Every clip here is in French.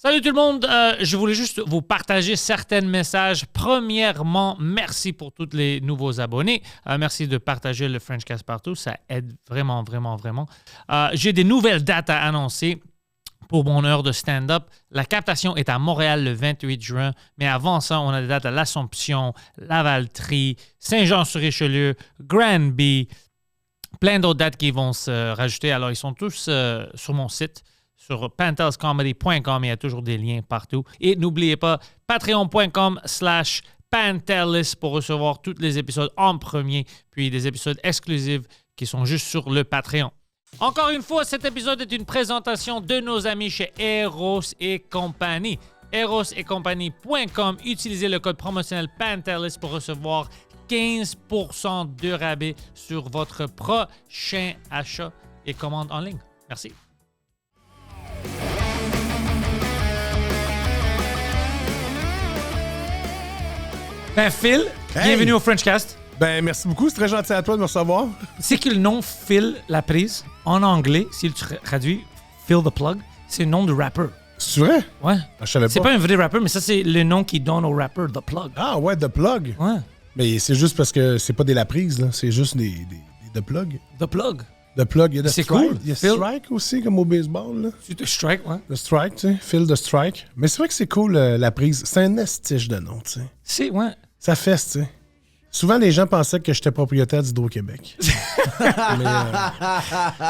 Salut tout le monde, je voulais juste vous partager certains messages. Premièrement, merci pour tous les nouveaux abonnés. Merci de partager le Frenchcast partout, ça aide vraiment, vraiment, vraiment. J'ai des nouvelles dates à annoncer pour mon heure de stand-up. La captation est à Montréal le 28 juin, mais avant ça, on a des dates à l'Assomption, Lavaltrie, Saint-Jean-sur-Richelieu, Granby, plein d'autres dates qui vont se rajouter. Alors, ils sont tous sur mon site. Sur pantelscomedy.com, il y a toujours des liens partout. Et n'oubliez pas, patreon.com/pantelis pour recevoir tous les épisodes en premier, puis des épisodes exclusifs qui sont juste sur le Patreon. Encore une fois, cet épisode est une présentation de nos amis chez Eros et compagnie. Erosetcompagnie.com. Utilisez le code promotionnel Pantelis pour recevoir 15% de rabais sur votre prochain achat et commande en ligne. Merci. Ben Phil, bienvenue au Frenchcast. Ben merci beaucoup, c'est très gentil à toi de me recevoir. C'est que le nom Phil Laprise, en anglais, si tu traduis Phil the Plug, c'est le nom du rappeur. C'est vrai? Ouais. Ah, je savais pas. C'est pas un vrai rappeur, mais ça c'est le nom qu'ils donnent au rappeur, The Plug. Ah ouais, The Plug. Ouais. Mais c'est juste parce que c'est pas des Laprises, là. C'est juste des The Plug. The Plug. The Plug, il y a The C'est Strike. cool. Il y a Phil. Strike aussi, comme au baseball, là. C'est The Strike, ouais. The Strike, tu sais. Phil the Strike. Mais c'est vrai que c'est cool, la prise. C'est un estiche de nom, tu sais. C'est, ouais. Ça fesse, tu sais. Souvent, les gens pensaient que j'étais propriétaire d'Hydro-Québec.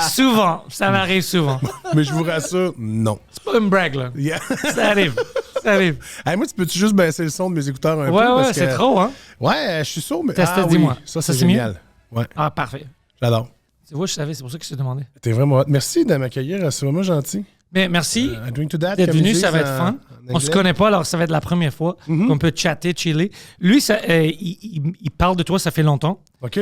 Souvent, ça m'arrive souvent. Mais je vous rassure, non. C'est pas une brag, là. Yeah. Ça arrive. Ça arrive. Hey, moi, tu peux-tu juste baisser le son de mes écouteurs un peu? Ouais, parce c'est que... trop, hein? Ouais, je suis sourd, mais... Teste, oui, dis-moi. ça, Ça, c'est c'est mieux? génial. Ouais, Ah, parfait. j'adore. Tu vois, je savais, c'est pour ça que je te demandais. T'es vraiment hot. Merci de m'accueillir, c'est vraiment gentil. Mais merci I drink to that, d'être comme venu, ils ça va disent être en fun. On anglais. se connaît pas, alors ça va être la première fois qu'on peut chatter, chiller. Lui, ça, il parle de toi, ça fait longtemps. OK.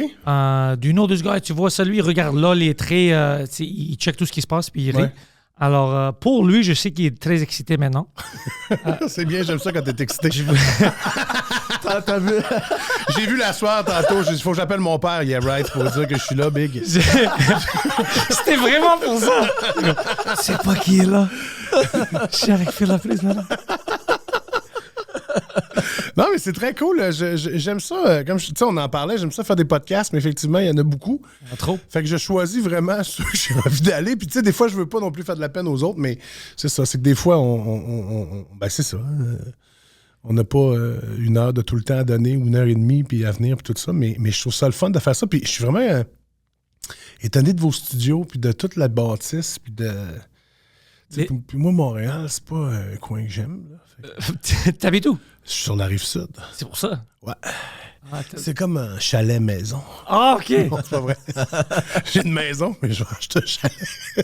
Du know this guy, tu vois ça, lui, il regarde là les traits, il check tout ce qui se passe, puis il rit. Ouais. Alors, pour lui, je sais qu'il est très excité maintenant. C'est bien, j'aime ça quand t'es excité. T'as vu? J'ai vu la soirée tantôt, il faut que j'appelle mon père, yeah right, pour dire que je suis là, big. C'était vraiment pour ça. C'est pas qui est là. Je suis avec Phil Laprise maintenant. Non, mais c'est très cool. J'aime ça. Comme tu sais, on en parlait, j'aime ça faire des podcasts, mais effectivement, il y en a beaucoup. Trop. Fait que je choisis vraiment ceux que j'ai envie d'aller. Puis tu sais, des fois, je veux pas non plus faire de la peine aux autres, mais c'est ça. C'est que des fois, ben c'est ça. On n'a pas une heure de tout le temps à donner ou une heure et demie puis à venir puis tout ça. Mais je trouve ça le fun de faire ça. Puis je suis vraiment étonné de vos studios puis de toute la bâtisse puis de... Puis moi, Montréal, c'est pas un coin que j'aime. T'habites où? Je suis sur la Rive-Sud. C'est pour ça. Ouais. Ah, C'est comme un chalet maison. Ah, OK. Non, c'est pas vrai. J'ai une maison, mais je vais acheter un chalet. Mais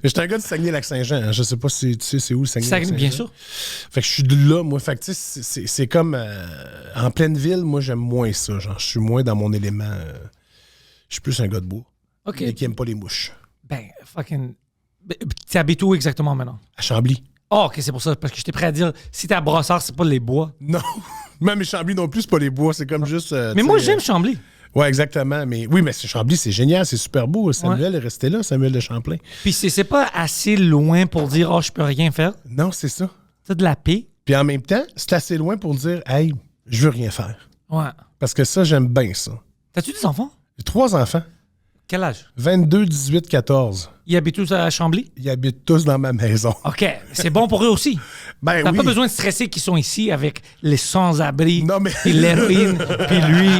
je suis un gars de Saguenay-Lac-Saint-Jean. Hein. Je sais pas si tu sais c'est où le Saguenay-Lac-Saint-Jean. Bien sûr. Fait que je suis de là, moi. Fait que tu sais, c'est comme en pleine ville, moi, j'aime moins ça. Genre, je suis moins dans mon élément. Je suis plus un gars de bois. OK. Et qui aime pas les mouches. Ben, fucking... Tu habites où exactement maintenant? À Chambly. Oh, OK, c'est pour ça. Parce que j'étais prêt à dire, si t'es à Brossard, c'est pas les bois. Non. Même Chambly non plus, c'est pas les bois. C'est comme juste. Mais moi, j'aime Chambly. Ouais, exactement. Mais oui, mais Chambly, c'est génial. C'est super beau. Samuel est resté là, Samuel de Champlain. Puis c'est pas assez loin pour dire, oh, je peux rien faire. Non, c'est ça. T'as de la paix. Puis en même temps, c'est assez loin pour dire, hey, je veux rien faire. Ouais. Parce que ça, j'aime bien ça. T'as-tu des enfants? J'ai 3 enfants. Quel âge? 22, 18, 14. Ils habitent tous à Chambly? Ils habitent tous dans ma maison. OK. C'est bon pour eux aussi. Ben T'as oui. pas besoin de stresser qu'ils sont ici avec les sans-abri, Non, mais... puis l'héroïne, puis lui.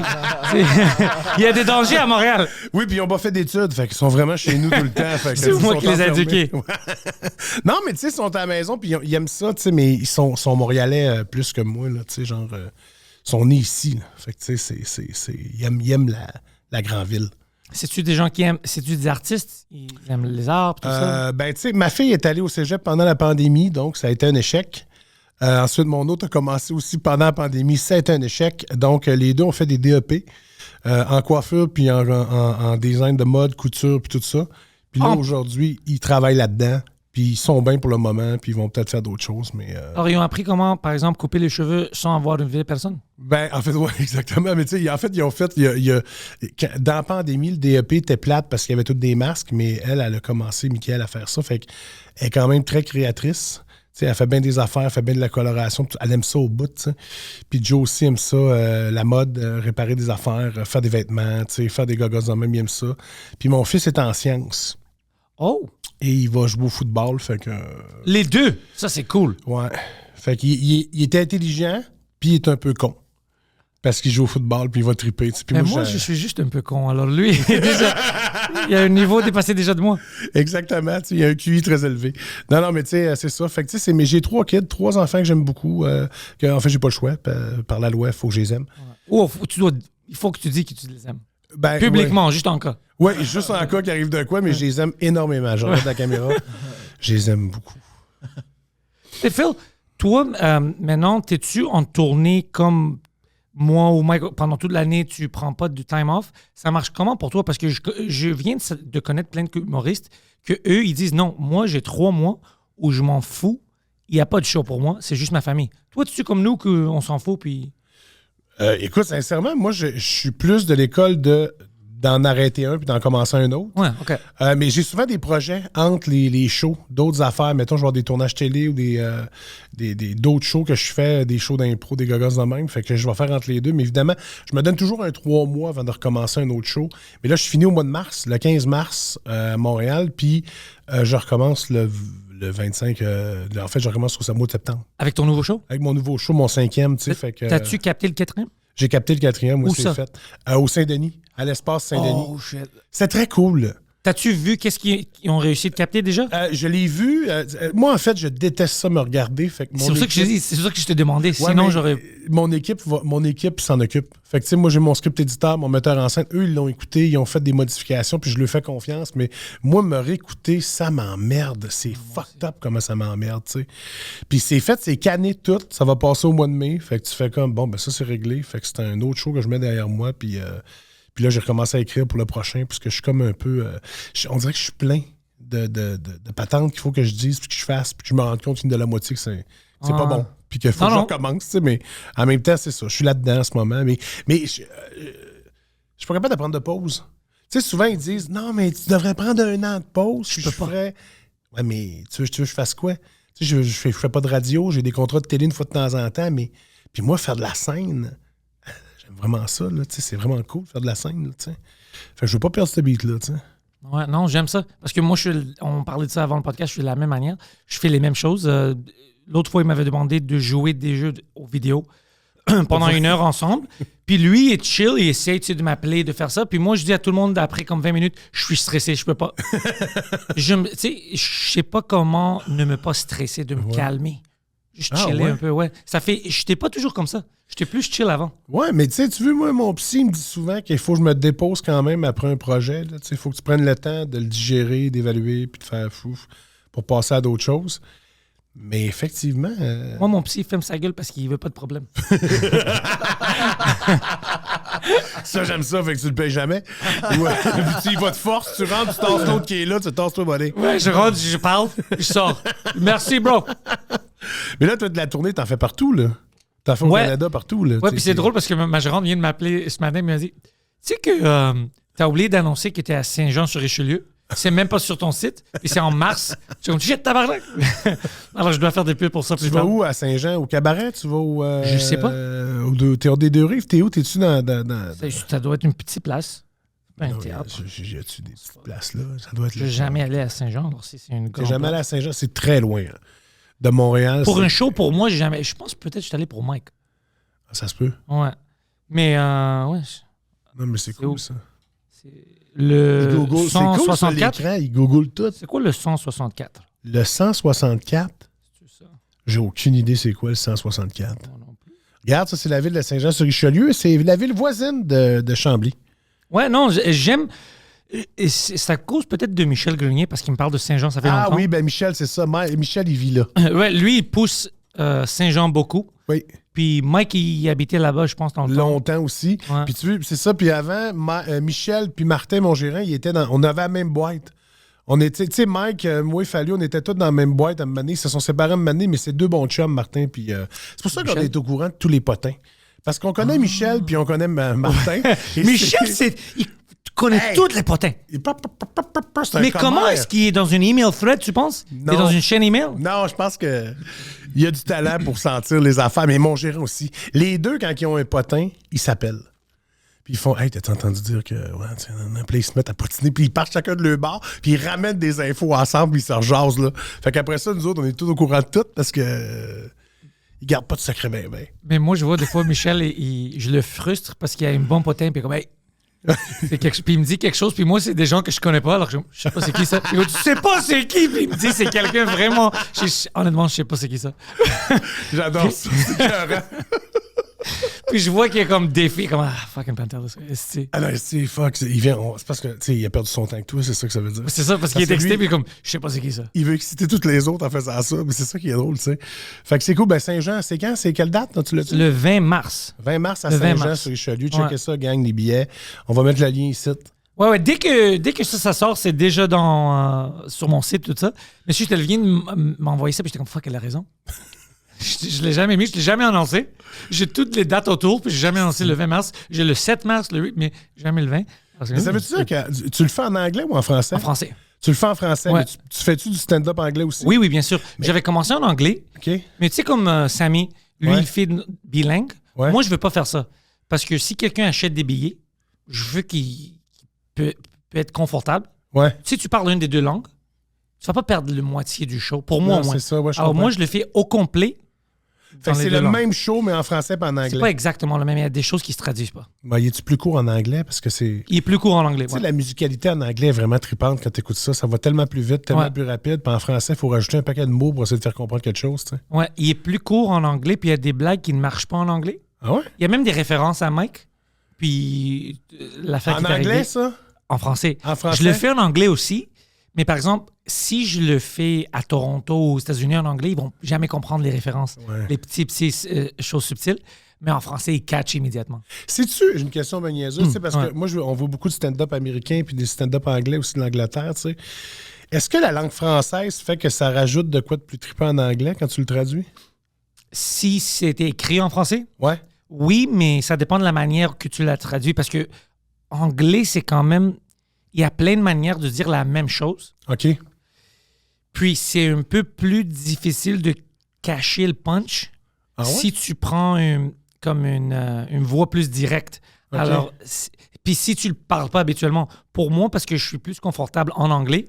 Il y a des dangers à Montréal. Oui, puis ils n'ont pas fait d'études. Fait qu'ils sont vraiment chez nous tout le temps. Fait que C'est ils moi sont qui les ai enfermés. éduqués. Ouais. Non, mais tu sais, ils sont à la maison, puis ils aiment ça, tu sais, mais ils sont montréalais plus que moi, là, tu sais, genre... ils sont nés ici, là. Fait que tu sais, ils aiment la grande ville. C'est-tu des gens qui aiment... C'est-tu des artistes? Ils aiment les arts, tout ça? Ben, tu sais, ma fille est allée au cégep pendant la pandémie, donc ça a été un échec. Ensuite, mon autre a commencé aussi pendant la pandémie, ça a été un échec. Donc, les deux ont fait des DEP en coiffure, puis en design de mode, couture, puis tout ça. Puis là, aujourd'hui, ils travaillent là-dedans, puis ils sont bien pour le moment, puis ils vont peut-être faire d'autres choses, mais... Alors, ils ont appris comment, par exemple, couper les cheveux sans avoir une vraie personne? Ben, en fait, oui, exactement. Mais tu sais, ils ont fait... dans la pandémie, le DEP était plate parce qu'il y avait tous des masques, mais elle a commencé, Mickaël, à faire ça. Fait qu'elle est quand même très créatrice. sais, elle fait bien des affaires, elle fait bien de la coloration. Elle aime ça au bout, tu sais. Puis Joe aussi aime ça, la mode, réparer des affaires, faire des vêtements, tu sais, faire des gogos de même, il aime ça. Puis mon fils est en sciences. Oh! Et il va jouer au football, fait que... Les deux! Ça, c'est cool. Ouais. Fait qu'il était intelligent, puis il est un peu con. Parce qu'il joue au football, puis il va triper. Puis moi, je suis juste un peu con. Alors lui, déjà, il a un niveau dépassé déjà de moi. Exactement. Il y a un QI très élevé. Non, mais tu sais, c'est ça. Fait que tu sais, j'ai 3 kids, 3 enfants que j'aime beaucoup. En fait, j'ai pas le choix. Par la loi, il faut que je les aime. Ouais. Il faut que tu dis que tu les aimes. Ben, publiquement, juste en cas. Oui, juste en cas qu'il arrive de quoi, mais je les aime énormément. Je regarde la caméra. Je les aime beaucoup. Et Phil, toi, maintenant, t'es-tu en tournée comme moi ou Mike, pendant toute l'année, tu prends pas du time off? Ça marche comment pour toi? Parce que je viens de connaître plein d'humoristes que eux, ils disent non, moi, j'ai 3 mois où je m'en fous. Il n'y a pas de show pour moi, c'est juste ma famille. Toi, tu es comme nous qu'on s'en fout, puis... Écoute, sincèrement, moi, je suis plus de l'école d'en arrêter un puis d'en commencer un autre. Ouais, OK. Mais j'ai souvent des projets entre les shows, d'autres affaires. Mettons, je vais avoir des tournages télé ou d'autres shows que je fais, des shows d'impro, des gogos de même. Fait que je vais faire entre les deux. Mais évidemment, je me donne toujours un 3 mois avant de recommencer un autre show. Mais là, je finis au mois de mars, le 15 mars à Montréal. Puis je recommence le 25. En fait, je recommence au mois de septembre. Avec ton nouveau show? Avec mon nouveau show, mon 5e. T'as-tu capté le 4e? J'ai capté le 4e, moi, Où c'est ça? fait. Au Saint-Denis, à l'espace Saint-Denis. Oh, shit. C'est très cool. T'as-tu vu qu'est-ce qu'ils ont réussi de capter déjà? Je l'ai vu. Moi, en fait, je déteste ça me regarder. Fait que C'est pour ça que je t'ai demandé. Ouais, sinon, j'aurais... Mon équipe s'en occupe. Fait que, tu sais, moi, j'ai mon script éditeur, mon metteur en scène. Eux, ils l'ont écouté, ils ont fait des modifications, puis je leur fais confiance. Mais moi, me réécouter, ça m'emmerde. C'est fucked up comment ça m'emmerde, tu sais. Puis c'est fait, c'est canné tout. Ça va passer au mois de mai. Fait que tu fais comme, bon, ben ça, c'est réglé. Fait que c'est un autre show que je mets derrière moi, puis là, j'ai recommencé à écrire pour le prochain, puisque je suis comme un peu... on dirait que je suis plein de patentes qu'il faut que je dise, puis que je fasse, puis que je me rende compte de la moitié que c'est pas bon. Puis qu'il faut que je recommence, tu sais, mais en même temps, c'est ça. Je suis là-dedans en ce moment, mais je suis pas capable de prendre de pause. Tu sais, souvent, ils disent, non, mais tu devrais prendre 1 an de pause. Je ferais... Ouais, mais tu veux que je fasse quoi? Tu sais, je fais pas de radio, j'ai des contrats de télé une fois de temps en temps, mais... Puis moi, faire de la scène... J'aime vraiment ça, là, tu sais, c'est vraiment cool de faire de la scène, là, tu sais. Fait que je veux pas perdre ce beat-là, tu sais. Ouais, non, j'aime ça. Parce que moi, on parlait de ça avant le podcast, je fais de la même manière. Je fais les mêmes choses. L'autre fois, il m'avait demandé de jouer des jeux aux vidéos pendant 1 heure ensemble. Puis lui, il est chill, il essaie de m'appeler, de faire ça. Puis moi, je dis à tout le monde, après comme 20 minutes, je suis stressé, je peux pas. Je sais pas comment ne me pas stresser, de me calmer. Je chillais un peu, ouais. Ça fait... J'étais pas toujours comme ça. J'étais plus chill avant. Ouais, mais tu sais, tu veux, moi, mon psy me dit souvent qu'il faut que je me dépose quand même après un projet. Il faut que tu prennes le temps de le digérer, d'évaluer, puis de faire fou pour passer à d'autres choses. Mais effectivement... Moi, mon psy, il ferme sa gueule parce qu'il veut pas de problème. Ça, j'aime ça, fait que tu le payes jamais. Ouais. Puis tu y vas de force, tu rentres, tu tasses l'autre qui est là, tu tasses toi, bonnet. Ouais, je rentre, je parle, je sors. Merci, bro. Mais là, toi, de la tournée, t'en fais partout, là. T'en fais au Canada, partout, là. Ouais, puis c'est drôle parce que ma gérante vient de m'appeler ce matin et m'a dit, tu sais que t'as oublié d'annoncer que t'es à Saint-Jean-sur-Richelieu. C'est même pas sur ton site. Et c'est en mars. Je suis comme, shit, tabarnak. Alors, je dois faire des pubs pour ça. Tu vas où, à Saint-Jean? Au cabaret? Tu vas au... je sais pas. T'es hors des Deux-Rives? T'es où? T'es-tu dans... Ça doit être une petite place. Pas un théâtre. J'ai-tu des petites places, là? Ça doit être... Je suis jamais allé à Saint-Jean. Alors, c'est une grande... T'es jamais allé à Saint-Jean? C'est très loin, hein. De Montréal. Pour un show, pour moi, j'ai jamais... Je pense peut-être que je suis allé pour Mike. Ça se peut. Ouais. Mais, ouais. Non, mais c'est cool, ça. C'est le Google, 164. C'est cool, il google tout. C'est quoi le 164? Le 164? C'est ça. J'ai aucune idée c'est quoi le 164. Moi non plus. Regarde, ça, c'est la ville de Saint-Jean-sur-Richelieu. C'est la ville voisine de Chambly. Ouais, non, j'aime... Et c'est à cause peut-être de Michel Grenier, parce qu'il me parle de Saint-Jean, ça fait longtemps. Ah oui, ben Michel, c'est ça. Michel, il vit là. Ouais, lui, il pousse Saint-Jean beaucoup. Oui. Puis Mike, il habitait là-bas, je pense, longtemps aussi. Ouais. Puis tu vois, c'est ça. Puis avant, Michel puis Martin, mon gérant, on avait la même boîte. On était, tu sais, Mike, moi et Fallu, on était tous dans la même boîte à un moment donné. Ils se sont séparés à un moment donné, mais c'est 2 bons chums, Martin. Puis c'est pour ça qu'on est au courant de tous les potins. Parce qu'on connaît Michel, puis on connaît Martin. Michel, connais tous les potins. C'est un Mais comment commère. est-ce qu'il est dans une email thread, tu penses? Il est Non. dans une chaîne email? Non, je pense que il y a du talent pour sentir les affaires, mais mon gérant aussi. Les deux, quand ils ont un potin, ils s'appellent. Puis ils font « Hey, t'as entendu dire que... Ouais, puis ils se mettent à potiner, puis ils partent chacun de leur bar, puis ils ramènent des infos ensemble, puis ils se rejasent, là. Fait qu'après ça, nous autres, on est tous au courant de tout, parce que... ils gardent pas de secret ben. Mais moi, je vois des fois Michel, je le frustre parce qu'il a un bon potin, puis comme, hey, puis il me dit quelque chose, puis moi, c'est des gens que je connais pas, alors je sais pas c'est qui ça. Puis, tu sais pas c'est qui, puis il me dit c'est quelqu'un vraiment. Honnêtement, je sais pas c'est qui ça. J'adore ça, c'est écœurant. Puis je vois qu'il est comme défi, comme fucking Panther. Ah non, c'est fuck, il vient, c'est parce que, tu sais, il a perdu son temps avec toi, c'est ça que ça veut dire. C'est ça, parce qu'il est que excité, lui, puis comme, je sais pas c'est qui ça. il veut exciter toutes les autres en faisant ça, mais c'est ça qui est drôle, tu sais. Fait que c'est cool, ben Saint-Jean, c'est quand? C'est quelle date, tu l'as dit? Le 20 mars. 20 mars à Le 20 Saint-Jean mars. sur Richelieu. Checkez ça, gang, les billets. On va mettre le lien ici. Ouais, dès que ça sort, c'est déjà sur mon site, tout ça. Mais si je te le viens de m'envoyer ça, puis j'étais comme, fuck, elle a raison. Je l'ai jamais mis, je l'ai jamais annoncé. J'ai toutes les dates autour, puis j'ai jamais annoncé le 20 mars. J'ai le 7 mars, le 8, mais jamais le 20. Mais ça veut-tu dire que tu le fais en anglais ou en français? En français. Tu le fais en français, Ouais. mais tu fais-tu du stand-up anglais aussi? Oui, bien sûr. J'avais commencé en anglais, OK. mais tu sais, comme Samy, lui, Ouais. il fait bilingue. Ouais. Moi, je veux pas faire ça. Parce que si quelqu'un achète des billets, je veux qu'il peut être confortable. Ouais. Si tu parles une des deux langues, tu vas pas perdre le moitié du show. Pour moi, Non, au moins. c'est ça, ouais, je Alors, comprends. moi, je le fais au complet. Fait dans que les c'est deux le langues. même show, mais en français et en C'est anglais. pas exactement le même. Il y a des choses qui se traduisent pas. Ben, il est-tu plus court en anglais? Parce que c'est... Il est plus court en anglais. Tu sais, Ouais. la musicalité en anglais est vraiment trippante quand tu écoutes ça. Ça va tellement plus vite, tellement Ouais. plus rapide. Puis en français, il faut rajouter un paquet de mots pour essayer de faire comprendre quelque chose, tu sais. Ouais, il est plus court en anglais, puis il y a des blagues qui ne marchent pas en anglais. Ah ouais? Il y a même des références à Mike. Puis l'affaire En qui est anglais, arrivée- ça? En français. En français? Je le fais en anglais aussi. Mais par exemple, si je le fais à Toronto ou aux États-Unis en anglais, ils vont jamais comprendre les références. Ouais. Les petites choses subtiles. Mais en français, ils catchent immédiatement. Sais-tu, j'ai une question bien niaiseuse, tu sais, parce ouais. que moi, on voit beaucoup de stand-up américain puis des stand-up anglais aussi de l'Angleterre, tu sais. Est-ce que la langue française fait que ça rajoute de quoi de plus trippant en anglais quand tu le traduis? Si c'était écrit en français, Ouais. oui, mais ça dépend de la manière que tu l'as traduit. Parce que anglais, c'est quand même... Il y a plein de manières de dire la même chose. OK. Puis c'est un peu plus difficile de cacher le punch Ah ouais? si tu prends une voix plus directe. OK. Alors, puis si tu ne le parles pas habituellement, pour moi, parce que je suis plus confortable en anglais,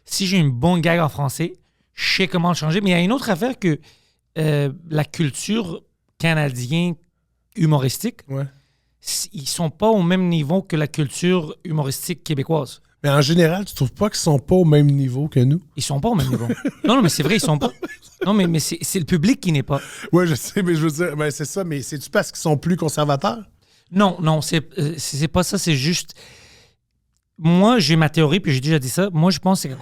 si j'ai une bonne gag en français, je sais comment le changer. Mais il y a une autre affaire que la culture canadienne humoristique, Ouais. ils sont pas au même niveau que la culture humoristique québécoise. Mais en général, tu trouves pas qu'ils sont pas au même niveau que nous? Ils sont pas au même niveau. Non, mais c'est vrai, ils sont pas. Non, mais c'est le public qui n'est pas. Oui, je sais, mais je veux dire, ben c'est ça, mais c'est-tu parce qu'ils sont plus conservateurs? Non, c'est pas ça, c'est juste... Moi, j'ai ma théorie, puis j'ai déjà dit ça. Moi, je pense que c'est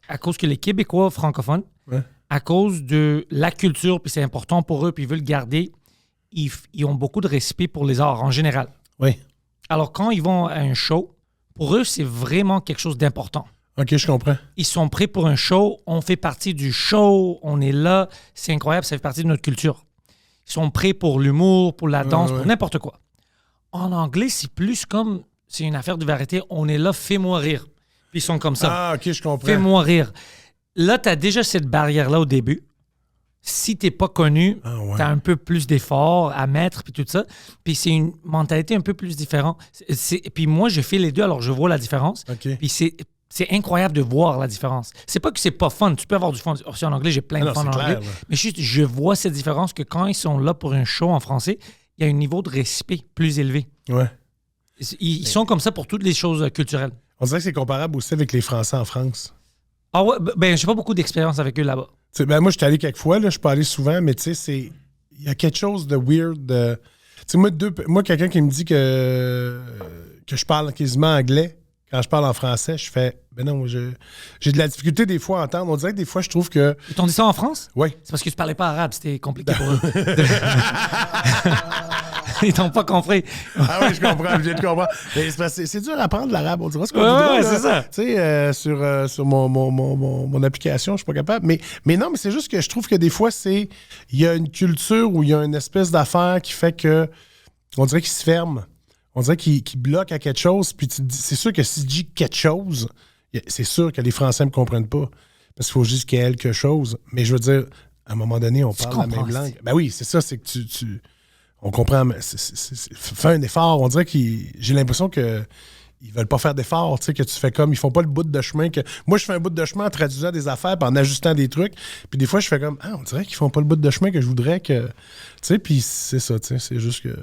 à cause que les Québécois francophones, Ouais. à cause de la culture, puis c'est important pour eux, puis ils veulent le garder, ils ont beaucoup de respect pour les arts en général. Oui. Alors, quand ils vont à un show, pour eux, c'est vraiment quelque chose d'important. OK, je comprends. Ils sont prêts pour un show, on fait partie du show, on est là, c'est incroyable, ça fait partie de notre culture. Ils sont prêts pour l'humour, pour la danse, ouais. pour n'importe quoi. En anglais, c'est plus comme, c'est une affaire de vérité, on est là, fais-moi rire. Puis ils sont comme ça, Ah, OK, je comprends. fais-moi rire. Là, tu as déjà cette barrière-là au début. Si t'es pas connu, Ah, ouais. tu as un peu plus d'efforts à mettre, puis tout ça. Puis c'est une mentalité un peu plus différente. Puis moi, je fais les deux, alors je vois la différence. OK. Puis c'est incroyable de voir la différence. C'est pas que c'est pas fun. Tu peux avoir du fun. Aussi en anglais, j'ai plein Ah de non, fun en c'est anglais. clair, là. Mais juste, je vois cette différence que quand ils sont là pour un show en français, il y a un niveau de respect plus élevé. Ouais. Ils sont comme ça pour toutes les choses culturelles. On dirait que c'est comparable aussi avec les Français en France. Ah ouais, ben j'ai pas beaucoup d'expérience avec eux là-bas. Tu sais, ben moi, je suis allé quelques fois, là, je suis pas allé souvent, mais tu sais, il y a quelque chose de weird. Tu sais, moi, quelqu'un qui me dit que je parle quasiment anglais, quand je parle en français, je fais, ben non, j'ai de la difficulté des fois à entendre. On dirait que des fois, je trouve que... Ils t'ont dit ça en France? Oui. C'est parce que tu parlais pas arabe, c'était compliqué pour eux. Ils t'ont pas compris. Ah oui, je comprends, je viens de comprendre. Mais c'est dur à apprendre l'arabe, on dirait ce qu'on dit. Ouais, là. c'est ça. Tu sais, sur mon application, je suis pas capable. Mais non, mais c'est juste que je trouve que des fois, il y a une culture où il y a une espèce d'affaire qui fait que on dirait qu'ils se ferment. on dirait qu'il bloque à quelque chose, puis tu te dis, c'est sûr que si je dis quelque chose, c'est sûr que les Français ne me comprennent pas. Parce qu'il faut juste quelque chose. Mais je veux dire, à un moment donné, on parle la même langue. Ben oui, c'est ça, c'est que on comprend. Fais un effort. On dirait j'ai l'impression que ils veulent pas faire d'efforts, tu sais, que tu fais comme, ils font pas le bout de chemin que... Moi, je fais un bout de chemin en traduisant des affaires puis en ajustant des trucs, puis des fois, je fais comme, on dirait qu'ils font pas le bout de chemin que je voudrais que... Tu sais, puis c'est ça, tu sais, c'est juste que...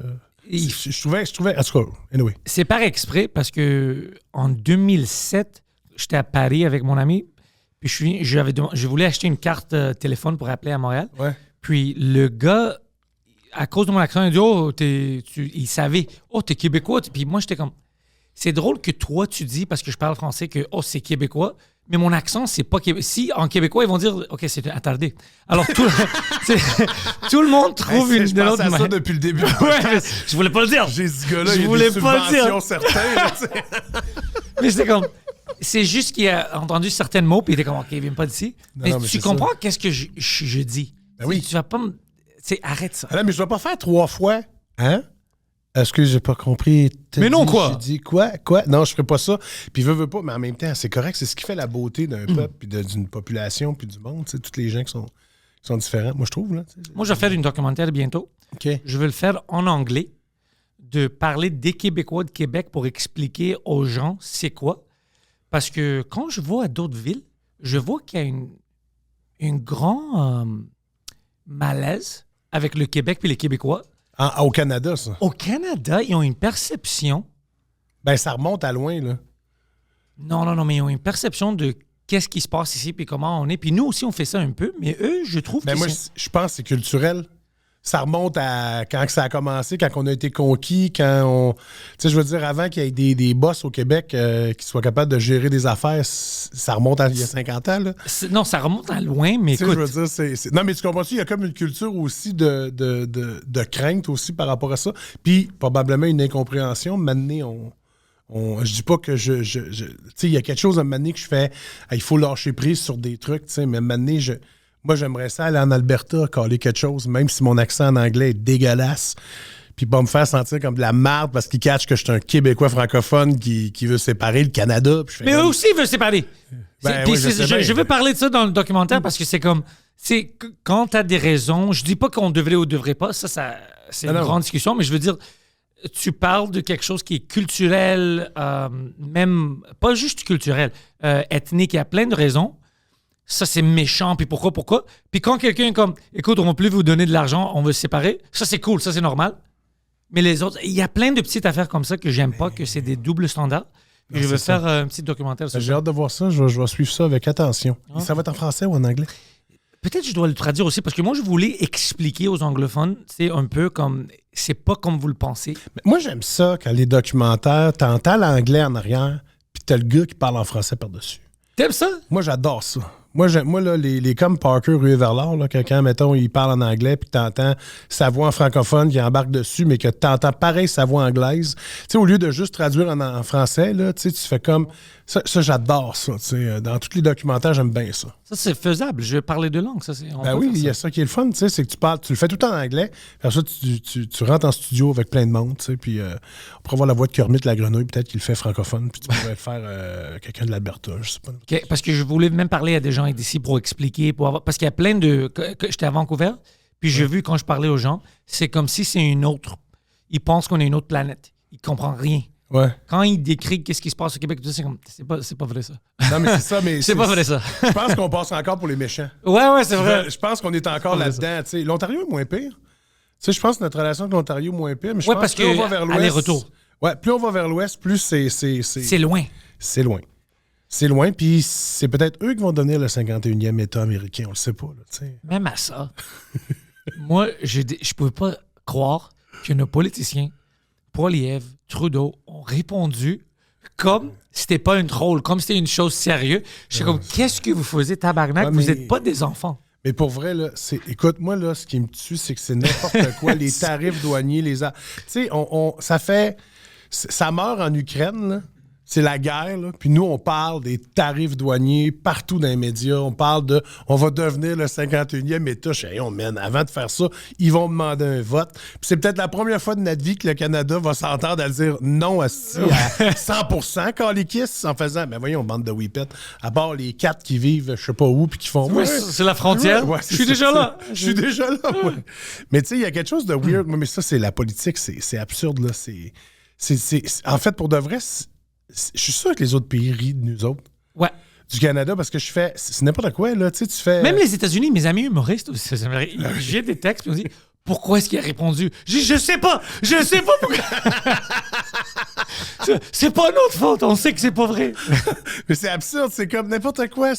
Je trouvais... En tout cas, anyway. C'est par exprès, parce que en 2007, j'étais à Paris avec mon ami, puis je voulais acheter une carte téléphone pour appeler à Montréal. Ouais. Puis le gars, à cause de mon accent, il dit, il savait, t'es québécois. Puis moi, j'étais comme... C'est drôle que toi, tu dis, parce que je parle français, que c'est québécois, mais mon accent, c'est pas québécois. Si, en québécois, ils vont dire, OK, c'est attardé. Alors, tout le monde trouve une de l'autre manière. Je pense à ça depuis le début. Ouais, je voulais pas le dire. J'ai ce gars-là, il y a des subventions certaines. Mais c'est comme... C'est juste qu'il a entendu certains mots, puis il était comme, OK, il vient pas d'ici. Mais tu comprends qu'est-ce que je dis. Ben oui. Tu vas pas me... Arrête ça. Non, mais je dois pas faire 3 fois. Hein? Est-ce que j'ai pas compris? Mais non, quoi? J'ai dit quoi? Non, je ferai pas ça. Puis veux pas, mais en même temps, c'est correct. C'est ce qui fait la beauté d'un peuple, puis d'une population, puis du monde. Tu sais, tous les gens qui sont différents. Moi, je trouve. Là, moi, je vais faire une documentaire bientôt. OK. Je vais le faire en anglais, de parler des Québécois de Québec pour expliquer aux gens c'est quoi. Parce que quand je vais à d'autres villes, je vois qu'il y a une grand malaise avec le Québec puis les Québécois. Au Canada, ça. Au Canada, ils ont une perception... Ben, ça remonte à loin, là. Non, mais ils ont une perception de qu'est-ce qui se passe ici puis comment on est. Puis nous aussi, on fait ça un peu, mais eux, je trouve que moi, je pense que c'est culturel. Ça remonte à quand ça a commencé, quand on a été conquis, quand on... Tu sais, je veux dire, avant qu'il y ait des boss au Québec qui soient capables de gérer des affaires, ça remonte à il y a 50 ans, là. Non, ça remonte à loin, mais écoute... Je veux dire, Non, mais tu comprends-tu, il y a comme une culture aussi de crainte aussi par rapport à ça. Puis, probablement une incompréhension. Maintenant, je dis pas que tu sais, il y a quelque chose à un moment donné que je fais, il faut lâcher prise sur des trucs, tu sais, mais maintenant, moi, j'aimerais ça aller en Alberta, caler quelque chose, même si mon accent en anglais est dégueulasse, puis pas me faire sentir comme de la marde parce qu'ils catchent que je suis un Québécois francophone qui veut séparer le Canada. Mais eux aussi, ils veulent séparer. Je veux parler de ça dans le documentaire parce que c'est comme... Quand tu as des raisons, je dis pas qu'on devrait ou devrait pas, ça c'est une grande discussion, mais je veux dire, tu parles de quelque chose qui est culturel, même pas juste culturel, ethnique, il y a plein de raisons. Ça, c'est méchant, puis pourquoi? Puis quand quelqu'un est comme, écoute, on ne va plus vous donner de l'argent, on veut se séparer, ça, c'est cool, ça, c'est normal. Mais les autres, il y a plein de petites affaires comme ça que j'aime pas, que c'est des doubles standards. Puis je vais faire un petit documentaire sur ça. J'ai hâte de voir ça, je vais suivre ça avec attention. Ah. Ça va être en français ou en anglais? Peut-être que je dois le traduire aussi, parce que moi, je voulais expliquer aux anglophones, c'est un peu comme, c'est pas comme vous le pensez. Mais moi, j'aime ça quand les documentaires, t'entends l'anglais en arrière, puis t'as le gars qui parle en français par-dessus. T'aimes ça? Moi, j'adore ça. Moi, là, les comme Parker, Rué vers l'or, là, quand, mettons, il parle en anglais, puis t'entends sa voix en francophone qui embarque dessus, mais que t'entends pareil sa voix anglaise. Tu sais, au lieu de juste traduire en français, là, tu fais comme... Ça, j'adore ça. Dans tous les documentaires, j'aime bien ça. Ça, c'est faisable. Je vais parler deux langues. Il y a ça qui est le fun, c'est que tu le fais tout en anglais. Après ça, tu rentres en studio avec plein de monde, puis on pourrait voir la voix de Kermit la grenouille, peut-être qu'il le fait francophone, puis tu pourrais le faire quelqu'un de l'Alberta, je sais pas. Okay, parce que je voulais même parler à des gens d'ici pour expliquer, parce qu'il y a plein de... J'étais à Vancouver, puis j'ai vu quand je parlais aux gens, c'est comme si c'est une autre... Ils pensent qu'on est une autre planète. Ils comprennent rien. Ouais. Quand il décrit qu'est-ce qui se passe au Québec, c'est pas vrai ça. Non, mais c'est ça, mais c'est pas vrai ça. Je pense qu'on passe encore pour les méchants. Ouais, c'est vrai. Je pense qu'on est encore là-dedans. L'Ontario est moins pire. Je pense que notre relation avec l'Ontario est moins pire, mais je pense parce que plus on va vers l'ouest. Aller-retour. Ouais, plus on va vers l'ouest, plus c'est loin. C'est loin. C'est loin, puis c'est peut-être eux qui vont donner le 51e État américain, on le sait pas. Là, même à ça, moi, je pouvais pas croire que nos politiciens, Poilievre, Trudeau, ont répondu comme c'était pas une troll, comme c'était une chose sérieuse. Je suis comme, qu'est-ce que vous faisiez, tabarnak? Vous n'êtes pas des enfants. Mais pour vrai, là, écoute, moi, là, ce qui me tue, c'est que c'est n'importe quoi. Les tarifs douaniers, tu sais, ça meurt en Ukraine, là. c'est la guerre, là. Puis nous, on parle des tarifs douaniers partout dans les médias. On parle de on va devenir le 51e État. Avant de faire ça, ils vont demander un vote. Puis c'est peut-être la première fois de notre vie que le Canada va s'entendre à dire non à 100% Calikis en faisant, ben voyons, bande de whippets. À part les 4 qui vivent, je sais pas où, puis qui font. Ouais, c'est la frontière. Ouais, je suis déjà là. Je suis déjà là, ouais. Mais tu sais, il y a quelque chose de weird. Mais ça, c'est la politique. C'est absurde, là. En fait, pour de vrai, je suis sûr que les autres pays rient de nous autres. Ouais. Du Canada, parce que je fais... C'est n'importe quoi, là. Tu sais, tu fais... Même les États-Unis, mes amis humoristes, j'ai des textes, puis on dit pourquoi est-ce qu'il a répondu? Je sais pas pourquoi. C'est pas notre faute, on sait que c'est pas vrai. Mais c'est absurde, c'est comme n'importe quoi.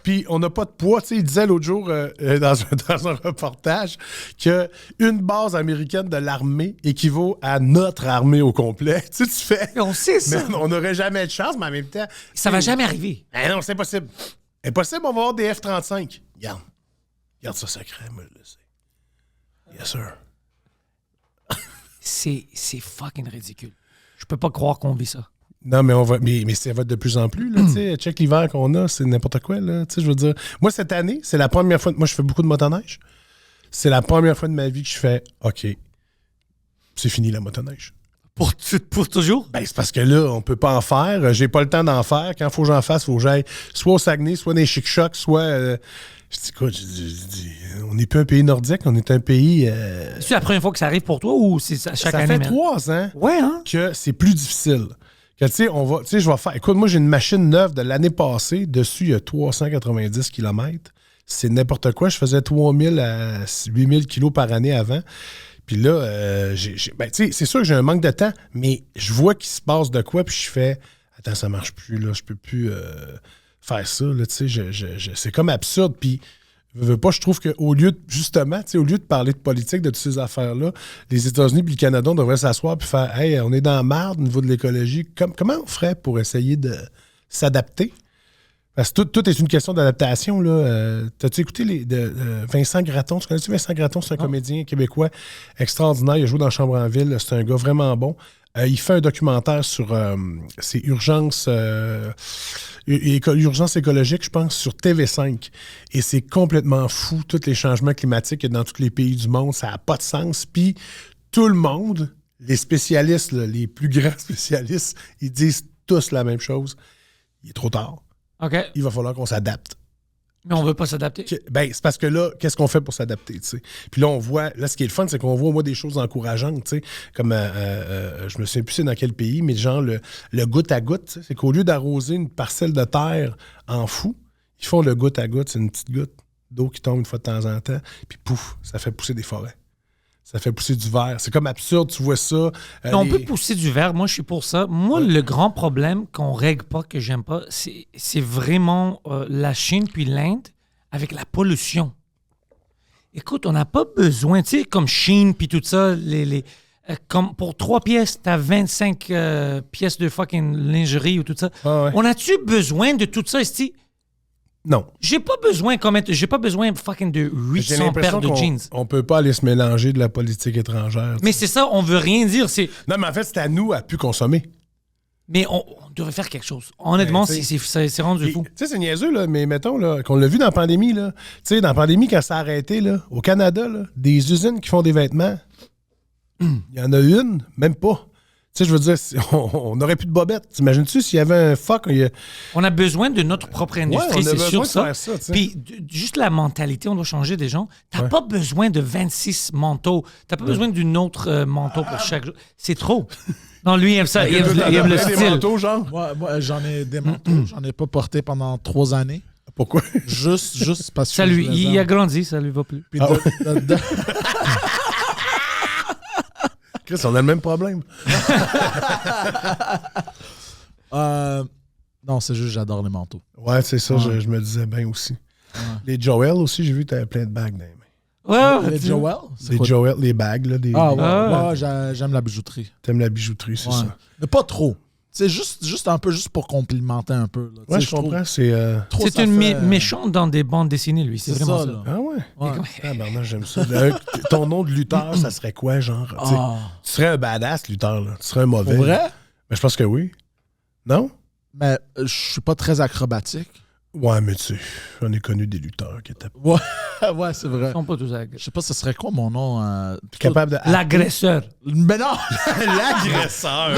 Puis on n'a pas de poids. Tu sais, il disait l'autre jour dans un reportage qu'une base américaine de l'armée équivaut à notre armée au complet. Tu sais, tu fais... On sait ça. Mais on n'aurait jamais de chance, mais en même temps... Ça va jamais arriver. Ben non, c'est impossible. Impossible, on va avoir des F-35. Garde ça secret, moi, je le sais. Yes, sir. C'est fucking ridicule. Je peux pas croire qu'on vit ça. Non, mais mais ça va de plus en plus, là, tu sais. Check l'hiver qu'on a, c'est n'importe quoi, là. Tu sais, je veux dire. Moi, cette année, c'est la première fois. Moi, je fais beaucoup de motoneige. C'est la première fois de ma vie que je fais OK, c'est fini la motoneige. Pour toujours? Ben, c'est parce que là, on peut pas en faire. J'ai pas le temps d'en faire. Quand il faut que j'en fasse, il faut que j'aille soit au Saguenay, soit dans les Chic-Chocs, soit. Je dis quoi? Je dis, on n'est plus un pays nordique, on est un pays. C'est la première fois que ça arrive pour toi ou c'est chaque année? Ça fait 3 ans que c'est plus difficile. Que, tu sais, je vais faire. Écoute, moi, j'ai une machine neuve de l'année passée. Dessus, il y a 390 km. C'est n'importe quoi. Je faisais 3000 à 8000 kilos par année avant. Puis là, ben, tu sais, c'est sûr que j'ai un manque de temps, mais je vois qu'il se passe de quoi, puis je fais attends, ça marche plus, là, je peux plus faire ça, là, tu sais, c'est comme absurde, puis je trouve qu'au lieu de, justement, au lieu de parler de politique, de toutes ces affaires-là, les États-Unis puis le Canada, on devrait s'asseoir puis faire hey, on est dans la merde au niveau de l'écologie. Comment on ferait pour essayer de s'adapter? Parce que tout est une question d'adaptation. T'as-tu écouté Vincent Gratton? Tu connais-tu Vincent Gratton? C'est un comédien québécois extraordinaire. Il a joué dans Chambre en ville. C'est un gars vraiment bon. Il fait un documentaire sur ses urgences écologiques, je pense, sur TV5. Et c'est complètement fou, tous les changements climatiques qu'il y a dans tous les pays du monde. Ça n'a pas de sens. Puis tout le monde, les spécialistes, là, les plus grands spécialistes, ils disent tous la même chose. Il est trop tard. Okay. Il va falloir qu'on s'adapte. Mais on veut pas s'adapter. Ben, c'est parce que là, qu'est-ce qu'on fait pour s'adapter, tu sais? Puis là, on voit, là, ce qui est le fun, c'est qu'on voit, moi, des choses encourageantes, tu sais, comme, je me souviens plus c'est dans quel pays, mais genre le goutte à goutte, c'est qu'au lieu d'arroser une parcelle de terre en fou, ils font le goutte à goutte, c'est une petite goutte d'eau qui tombe une fois de temps en temps, puis pouf, ça fait pousser des forêts. Ça fait pousser du verre. C'est comme absurde, tu vois ça. On peut pousser du verre, moi je suis pour ça. Moi, le grand problème qu'on règle pas, que j'aime pas, c'est vraiment la Chine puis l'Inde avec la pollution. Écoute, on n'a pas besoin, tu sais, comme Chine puis tout ça, comme pour 3 pièces, t'as 25 pièces de fucking lingerie ou tout ça. Ah ouais. On a-tu besoin de tout ça, ici? Non. J'ai pas besoin fucking de 800 paires de jeans. On peut pas aller se mélanger de la politique étrangère. Mais c'est ça, on veut rien dire. Non, mais en fait, c'est à nous à plus consommer. Mais on devrait faire quelque chose. Honnêtement, c'est rendu fou. Tu sais, c'est niaiseux, là, mais mettons là, qu'on l'a vu dans la pandémie. Tu sais, dans la pandémie, quand ça a arrêté, là, au Canada, là, des usines qui font des vêtements, il y en a une, même pas. Tu sais, je veux dire, on n'aurait plus de bobettes. T'imagines-tu s'il y avait un fuck? On a besoin de notre propre industrie, c'est sûr ça. Puis juste la mentalité, on doit changer des gens. T'as pas besoin de 26 manteaux. T'as pas besoin d'une autre manteau pour chaque jour. C'est trop. Non, lui, il aime ça. Il aime le style. Des manteaux, genre? Moi, j'en ai des manteaux. J'en ai pas porté pendant 3 années. Pourquoi? Juste parce que... Ça lui, il a grandi, ça lui va plus. Puis Chris, on a le même problème. Non, c'est juste j'adore les manteaux. Ouais, c'est ça, je me disais bien aussi. Ouais. Les Joel aussi, j'ai vu que tu avais plein de bagues dans les mains. Ouais, les Joel? Les Joel, les bagues. Là, J'aime la bijouterie. T'aimes la bijouterie, c'est ça. Mais pas trop. C'est juste un peu juste pour complimenter un peu. Là. Ouais, je comprends. C'est une méchante dans des bandes dessinées, lui. C'est vraiment ça. Ah ouais? Ah ben j'aime ça. Ton nom de lutteur, ça serait quoi, genre? Tu serais un badass lutteur, là. Tu serais un mauvais. Pour vrai? Mais je pense que oui. Non? Mais je suis pas très acrobatique. Ouais, mais tu sais, j'en ai connu des lutteurs qui étaient Ouais, ouais, c'est vrai. Ils sont pas tous agressifs. Je sais pas, ce serait quoi mon nom? capables de... L'agresseur. Mais non! L'agresseur!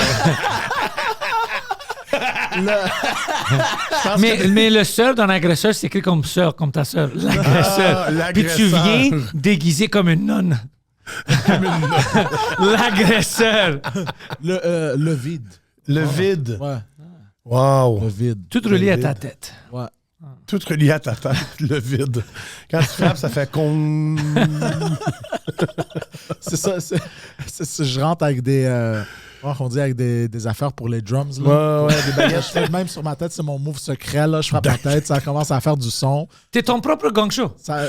Mais le sœur d'un agresseur, c'est écrit comme sœur, comme ta sœur. L'agresseur. Ah, Puis tu l'agresseur. viens déguisé comme une nonne. L'agresseur. Le vide. Le vide. Ouais, Wow. le vide. Tout relié à ta tête. Ouais. Tout relié à ta tête, le vide. Quand tu frappes, ça fait con. C'est ça. Je rentre avec des... on dit avec des affaires pour les drums. Là. Ouais, des baguettes. Je fais même sur ma tête, c'est mon move secret. Là. Je frappe ma tête, ça commence à faire du son. T'es ton propre gang show. Ça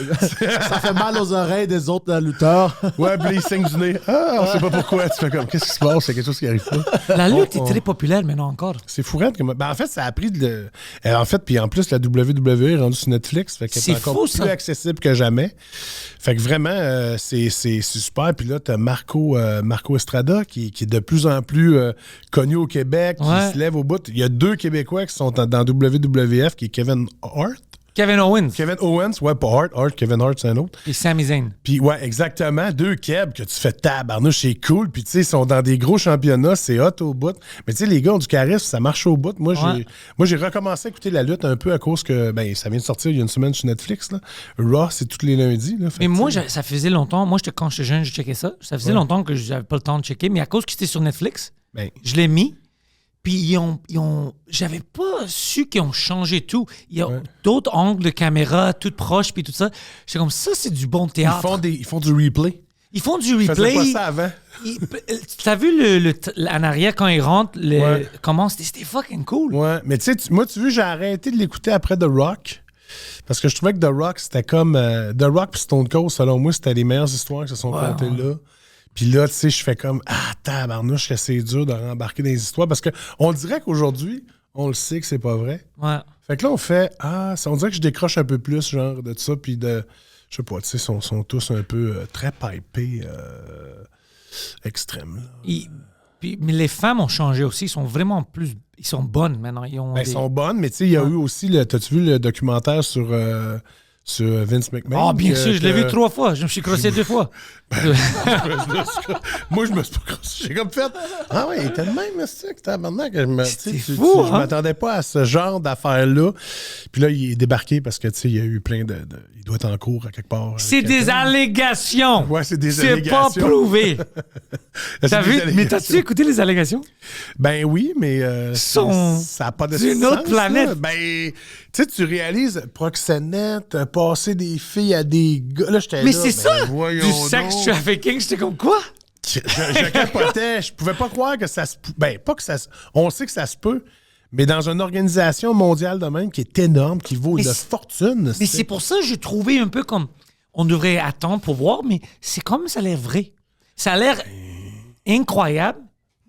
fait mal aux oreilles des autres lutteurs. Ouais, puis il saigne du nez. Ah, on sait pas pourquoi. Tu fais comme, qu'est-ce qui se passe? C'est quelque chose qui arrive pas. La lutte est très populaire maintenant encore. C'est fourrant. En fait, ça a pris de... En fait, puis en plus, la WWE est rendue sur Netflix. Fait qu'elle C'est est encore fou, plus ça. accessible que jamais. Fait que vraiment, c'est super. Puis là, t'as Marco Estrada qui est de plus en plus connu au Québec, qui Ouais. se lève au bout. Il y a 2 Québécois qui sont dans WWF, qui est Kevin Hart. Kevin Owens Kevin Owens, ouais, pas Hart. Kevin Hart, c'est un autre. et Sami Zayn. Puis ouais, exactement. 2 Keb que tu fais tabarnouche, c'est cool. Puis tu sais, ils sont dans des gros championnats, c'est hot au bout. Mais tu sais, les gars ont du charisme, ça marche au bout. Moi, j'ai recommencé à écouter la lutte un peu à cause que, ça vient de sortir il y a une semaine sur Netflix, là. Raw, c'est tous les lundis, là. Fait Mais que, moi, tu sais, ça faisait longtemps. Moi, quand j'étais jeune, je checkais ça. Ça faisait longtemps que j'avais pas le temps de checker. Mais à cause que c'était sur Netflix, je l'ai mis. Puis j'avais pas su qu'ils ont changé tout. Il y a d'autres angles de caméra, tout proche, puis tout ça. J'étais comme, ça, c'est du bon théâtre. ils font du replay. Ils font du Ils faisaient replay. pas ça avant. T'as vu en arrière quand ils rentrent, Ouais. comment c'était fucking cool. Ouais, mais tu sais, moi, tu vois, j'ai arrêté de l'écouter après The Rock. Parce que je trouvais que The Rock, c'était comme... The Rock et Stone Cold, selon moi, c'était les meilleures histoires qui se sont contées là. Puis là, tu sais, je fais comme, tabarnouche, que c'est dur de rembarquer dans les histoires. Parce qu'on dirait qu'aujourd'hui, on le sait que c'est pas vrai. Ouais. Fait que là, on fait, on dirait que je décroche un peu plus, genre, de ça. Puis de, je sais pas, tu sais, sont tous un peu très pipés, extrêmes. Mais les femmes ont changé aussi. Ils sont vraiment plus... Ils sont bonnes maintenant. Ils sont bonnes, mais tu sais, il y a eu aussi, t'as-tu vu le documentaire sur Vince McMahon? Ah, bien sûr, je l'ai vu 3 fois. Je me suis crossé 2 fois. Moi, je me suis pas crossé. J'ai comme fait, ouais, il était de même, c'est que maintenant que C'est fou, je hein? m'attendais pas à ce genre d'affaires-là. Puis là, il est débarqué parce que, tu sais, il y a eu plein de... Il doit être en cours à quelque part. avec C'est des quelqu'un. allégations. Ouais, c'est des C'est allégations. pas prouvé. C'est T'as des vu? Mais allégations. t'as-tu écouté les allégations? Ben oui, mais Sont ça n'a pas de d'une sens, autre planète. là. Ben, tu sais, tu réalises Proxénète, passer des filles à des gars. Là, j'étais Mais là, c'est ça! voyons Du sex donc. trafficking, j'étais comme quoi? Je capotais. Je pouvais pas croire que ça se... Ben, pas que ça se... On sait que ça se peut, mais dans une organisation mondiale de même qui est énorme, qui vaut Mais une c'est- fortune. Mais c'est pour ça que j'ai trouvé un peu comme... On devrait attendre pour voir, mais c'est comme ça a l'air vrai. Ça a l'air incroyable,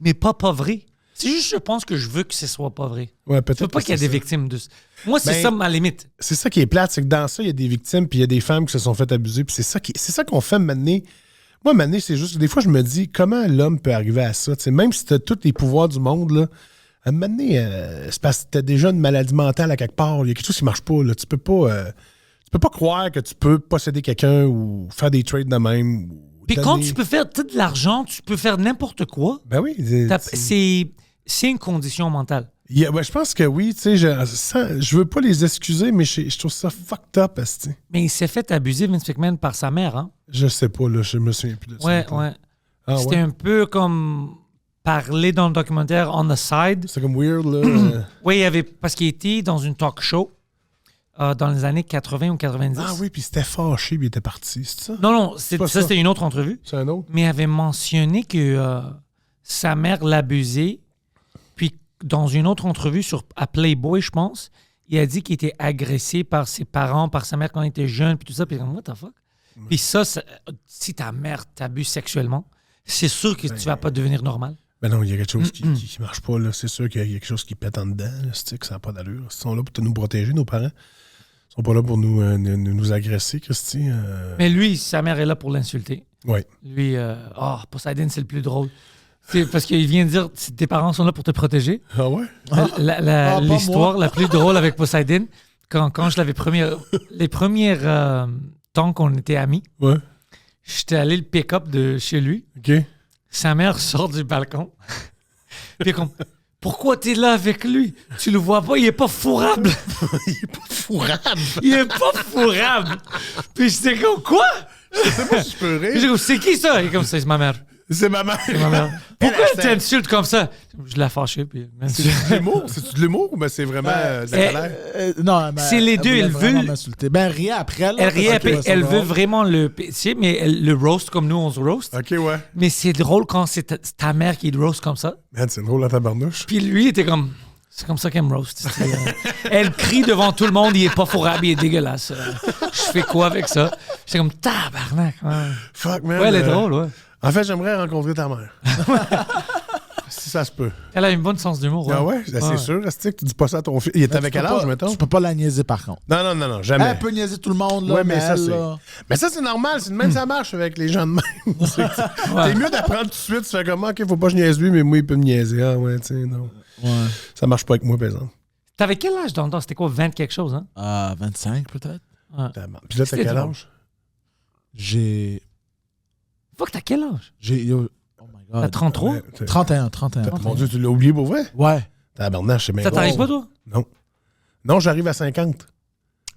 mais pas vrai. C'est juste, je pense que je veux que ce soit pas vrai. Ouais, Je peut-être veux pas que qu'il y ait c'est des ça. victimes de ça. Moi, c'est Ben, ça ma limite. C'est ça qui est plate, c'est que dans ça, il y a des victimes, puis il y a des femmes qui se sont fait abuser, puis c'est ça qu'on fait maintenant. Moi, maintenant, c'est juste que des fois, je me dis, comment l'homme peut arriver à ça? Tu sais, même si tu as tous les pouvoirs du monde, là, à un moment donné, c'est parce que tu as déjà une maladie mentale à quelque part. Il y a quelque chose qui marche pas. Là. Tu peux pas croire que tu peux posséder quelqu'un ou faire des trades de même. Ou Puis quand donner- tu peux faire tout de l'argent, tu peux faire n'importe quoi. Ben oui. C'est une condition mentale. Ouais, je pense que oui. Tu sais, je veux pas les excuser, mais je trouve ça fucked up. esti. Mais il s'est fait abuser, Vince McMahon, par sa mère, hein? Je sais pas, là, je me souviens plus de ça. Ouais. Ah, C'était ouais? un peu comme parler dans le documentaire On the Side. C'est comme weird, là. Oui, il y avait, parce qu'il était dans une talk show dans les années 80 ou 90. Ah oui, puis c'était fâché, puis il était parti, c'est ça? Non, pas ça, ça. c'était une autre entrevue. C'est un autre? Mais il avait mentionné que sa mère l'abusait. Puis dans une autre entrevue à Playboy, je pense, il a dit qu'il était agressé par ses parents, par sa mère quand il était jeune, puis tout ça. Puis comme, what the fuck? Puis ça, si ta mère t'abuse sexuellement, c'est sûr que tu vas pas devenir normal. Ben non, il y a quelque chose qui marche pas, là. C'est sûr qu'il y a quelque chose qui pète en dedans, là, c'est que ça n'a pas d'allure. Ils sont là pour nous protéger, nos parents. Ils sont pas là pour nous agresser, Christy. Mais lui, sa mère est là pour l'insulter. Oui. Lui, Poseidon, c'est le plus drôle. C'est parce qu'il vient de dire tes parents sont là pour te protéger. Ah ouais? Pas L'histoire moi. la plus drôle avec Poseidon, quand je l'avais les premières temps qu'on était amis, Ouais. j'étais allé le pick-up de chez lui. OK. Sa mère sort du balcon. Puis comme, pourquoi t'es là avec lui? Tu le vois pas, il est pas fourrable. Il est pas fourrable. Il est pas fourrable. Puis j'étais comme, quoi? Je sais pas si je peux Puis rire. j'ai comme, c'est qui ça? Et comme, c'est ma mère. C'est ma mère. Ma mère. Pourquoi Elle, elle t'insulte comme ça? Je l'ai fâché. Puis, C'est de l'humour? C'est-tu de l'humour ou ben c'est vraiment de la colère? Non, mais C'est les deux, voulait elle vraiment veut- m'insulter. Ben, rien après. Là, Elle riait, parce que puis ça elle va. veut vraiment le... Tu sais, mais le roast comme nous, on se roast. OK, ouais. Mais c'est drôle quand c'est ta mère qui te roast comme ça. Man, c'est drôle la tabarnouche. Puis lui, il était comme... C'est comme ça qu'elle me roast. Elle crie devant tout le monde, il est pas fourrable, il est dégueulasse. Je fais quoi avec ça? J'étais comme, tabarnak. Ouais, Fuck, man. ouais elle est drôle, ouais. En fait, j'aimerais rencontrer ta mère. Si ça se peut. Elle a une bonne sens d'humour. Ah ouais? Ben, c'est sûr. Est-ce que tu dis pas ça à ton fils? Il était avec quel âge, mettons? Tu peux pas la niaiser, par contre. Non, jamais. Elle peut niaiser tout le monde, là, Ouais, mais ça, elle, c'est. là... Mais ça, c'est normal. C'est de même, ça marche avec les gens de même. C'est mieux d'apprendre tout de suite. Tu fais comment? OK, faut pas que je niaise lui, mais moi, il peut me niaiser. Ah ouais, tu sais, non. Ouais. Ça marche pas avec moi, par exemple. T'avais quel âge dans le temps? C'était quoi, 20 quelque chose, hein? 25, peut-être. Ouais. Puis là, t'as C'était quel drôle. âge? J'ai... Fuck, t'as quel âge? Oh my T'as God. 33? Ouais, 31. Mon Dieu, tu l'as oublié pour vrai? Ouais. Tabarnak, je sais même Ça pas. t'arrive pas, toi? Non. Non, j'arrive à 50.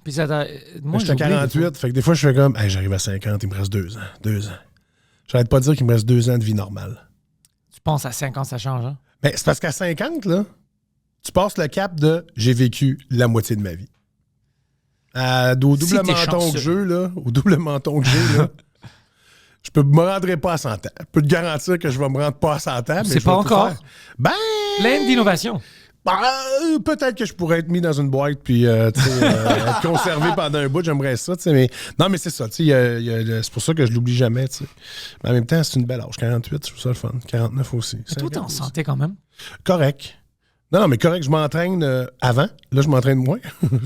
Puis ça t'a... Moi, J'étais à j'oublie des fois. 48. Fait que des fois, je fais comme, hey, j'arrive à 50, il me reste 2 ans. 2 ans. J'arrête pas de dire qu'il me reste 2 ans de vie normale. Tu penses à 5 ans, ça change, hein? Mais c'est parce qu'à 50, là, tu passes le cap de j'ai vécu la moitié de ma vie. Au double Si t'es menton chanceux. que j'ai, là, au double menton que j'ai, là, je me rendrai pas à 100 ans. Je peux te garantir que je vais me rendre pas à 100 ans. Mais C'est je pas vais tout encore. faire. Ben. Plein d'innovations. Peut-être que je pourrais être mis dans une boîte puis tu sais, être conservé pendant un bout, j'aimerais ça, tu sais, mais non, mais c'est ça, tu sais, c'est pour ça que je l'oublie jamais, tu sais. Mais en même temps, c'est une belle âge, 48, je trouve ça le fun, 49 aussi. Mais toi, t'es en 50 aussi. santé quand même. Correct. Non, mais correct, je m'entraîne avant. Là, je m'entraîne moins.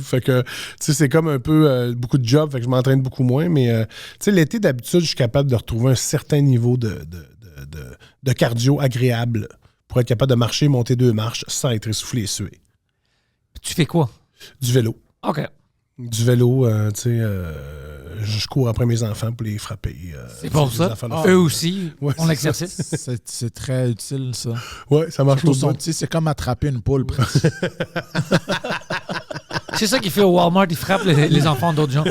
Fait que, tu sais, c'est comme un peu beaucoup de job, fait que je m'entraîne beaucoup moins. Mais, tu sais, l'été, d'habitude, je suis capable de retrouver un certain niveau de cardio agréable pour être capable de marcher, monter 2 marches sans être essoufflé et suer. Tu fais quoi? Du vélo. OK. Du vélo, tu sais, je cours après mes enfants pour les frapper. C'est pour des ça. affaires de Eux fun. aussi Ouais, ont c'est l'exercice. C'est très utile, ça. Ouais, ça marche Surtout au son bout. petit, c'est comme attraper une poule, presque. C'est ça qu'il fait au Walmart, il frappe les enfants d'autres gens.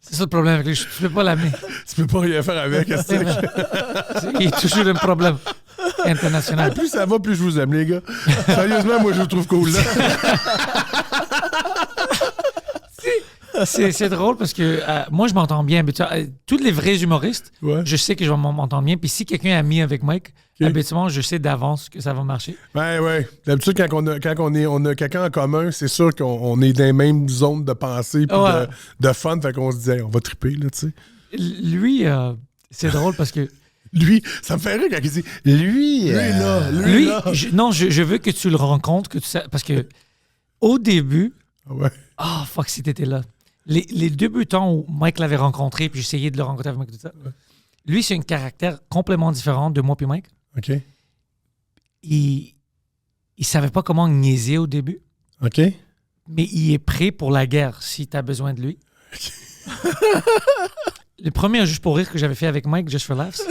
C'est ça le problème avec lui. Tu peux pas l'amener. Tu peux pas rien faire avec. C'est vrai. Il est toujours un problème international. Plus ça va, plus je vous aime, les gars. Sérieusement, moi, je vous trouve cool, là. C'est drôle parce que moi, je m'entends bien. Tous les vrais humoristes, Ouais. je sais que je vais m'entendre bien. Puis si quelqu'un est ami avec Mike, habituellement, je sais d'avance que ça va marcher. Ouais. D'habitude, quand on a quelqu'un en commun, c'est sûr qu'on est dans les mêmes zones de pensée puis Ouais. de fun. Fait qu'on se dit, hey, on va triper, là, tu sais. Lui, c'est drôle parce que Lui, ça me fait rire quand il dit, lui lui, je veux que tu le rencontres, que tu sais, parce que au début, Ouais. fuck si t'étais là. Les débutants où Mike l'avait rencontré, puis j'essayais de le rencontrer avec Mike, tout ça. Lui, c'est un caractère complètement différent de moi puis Mike. OK. Il savait pas comment niaiser au début, OK. mais il est prêt pour la guerre si tu as besoin de lui. Le premier Juste pour rire que j'avais fait avec Mike, Just for Laughs,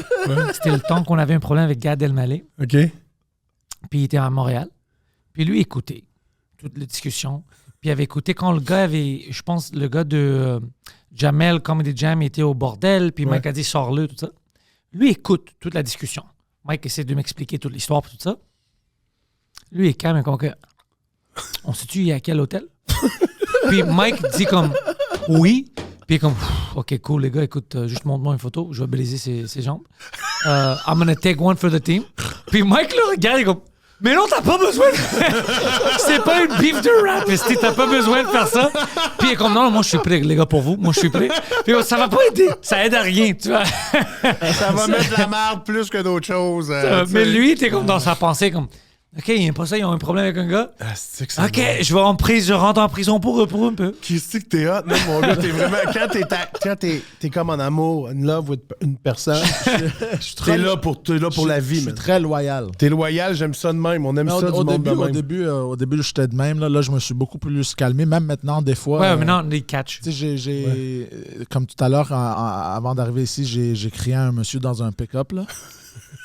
c'était le temps qu'on avait un problème avec Gad Elmaleh, OK. puis il était à Montréal. Puis lui écoutait toutes les discussions. Puis il avait écouté quand le gars avait, je pense, le gars de Jamel Comedy Jam était au bordel, puis Mike a dit sors-le, tout ça. Lui écoute toute la discussion. Mike essaie de m'expliquer toute l'histoire, puis tout ça. Lui est calme, comme que on sait-tu il est à quel hôtel? Puis Mike dit comme oui. Puis comme OK, cool, les gars, écoute, juste montre-moi une photo, je vais briser ses jambes. I'm gonna take one for the team. Puis Mike le regarde, il est comme mais non, t'as pas besoin de... C'est pas une beef de rap, t'as pas besoin de faire ça. Puis il est comme, non, moi je suis prêt, les gars, pour vous. Moi je suis prêt. Puis ça va pas aider. Ça aide à rien, tu vois. Ça va mettre la merde plus que d'autres choses. Mais lui, t'es comme dans sa pensée, comme, OK, il n'aime pas ça, ils ont un problème avec un gars. Ah, c'est que c'est OK, bon. je rentre en prison pour un peu. Qu'est-ce que t'es hot, non, mon gars? T'es vraiment... Quand t'es comme en amour, in love with une personne, t'es là pour la vie, Je suis man. très loyal. T'es loyal, j'aime ça de même. On aime ça du monde de même. Au début, j'étais de même. Là, je me suis beaucoup plus calmé. Même maintenant, des fois... Ouais, maintenant, les catch. Tu sais, comme tout à l'heure, avant d'arriver ici, j'ai crié à un monsieur dans un pick-up, là.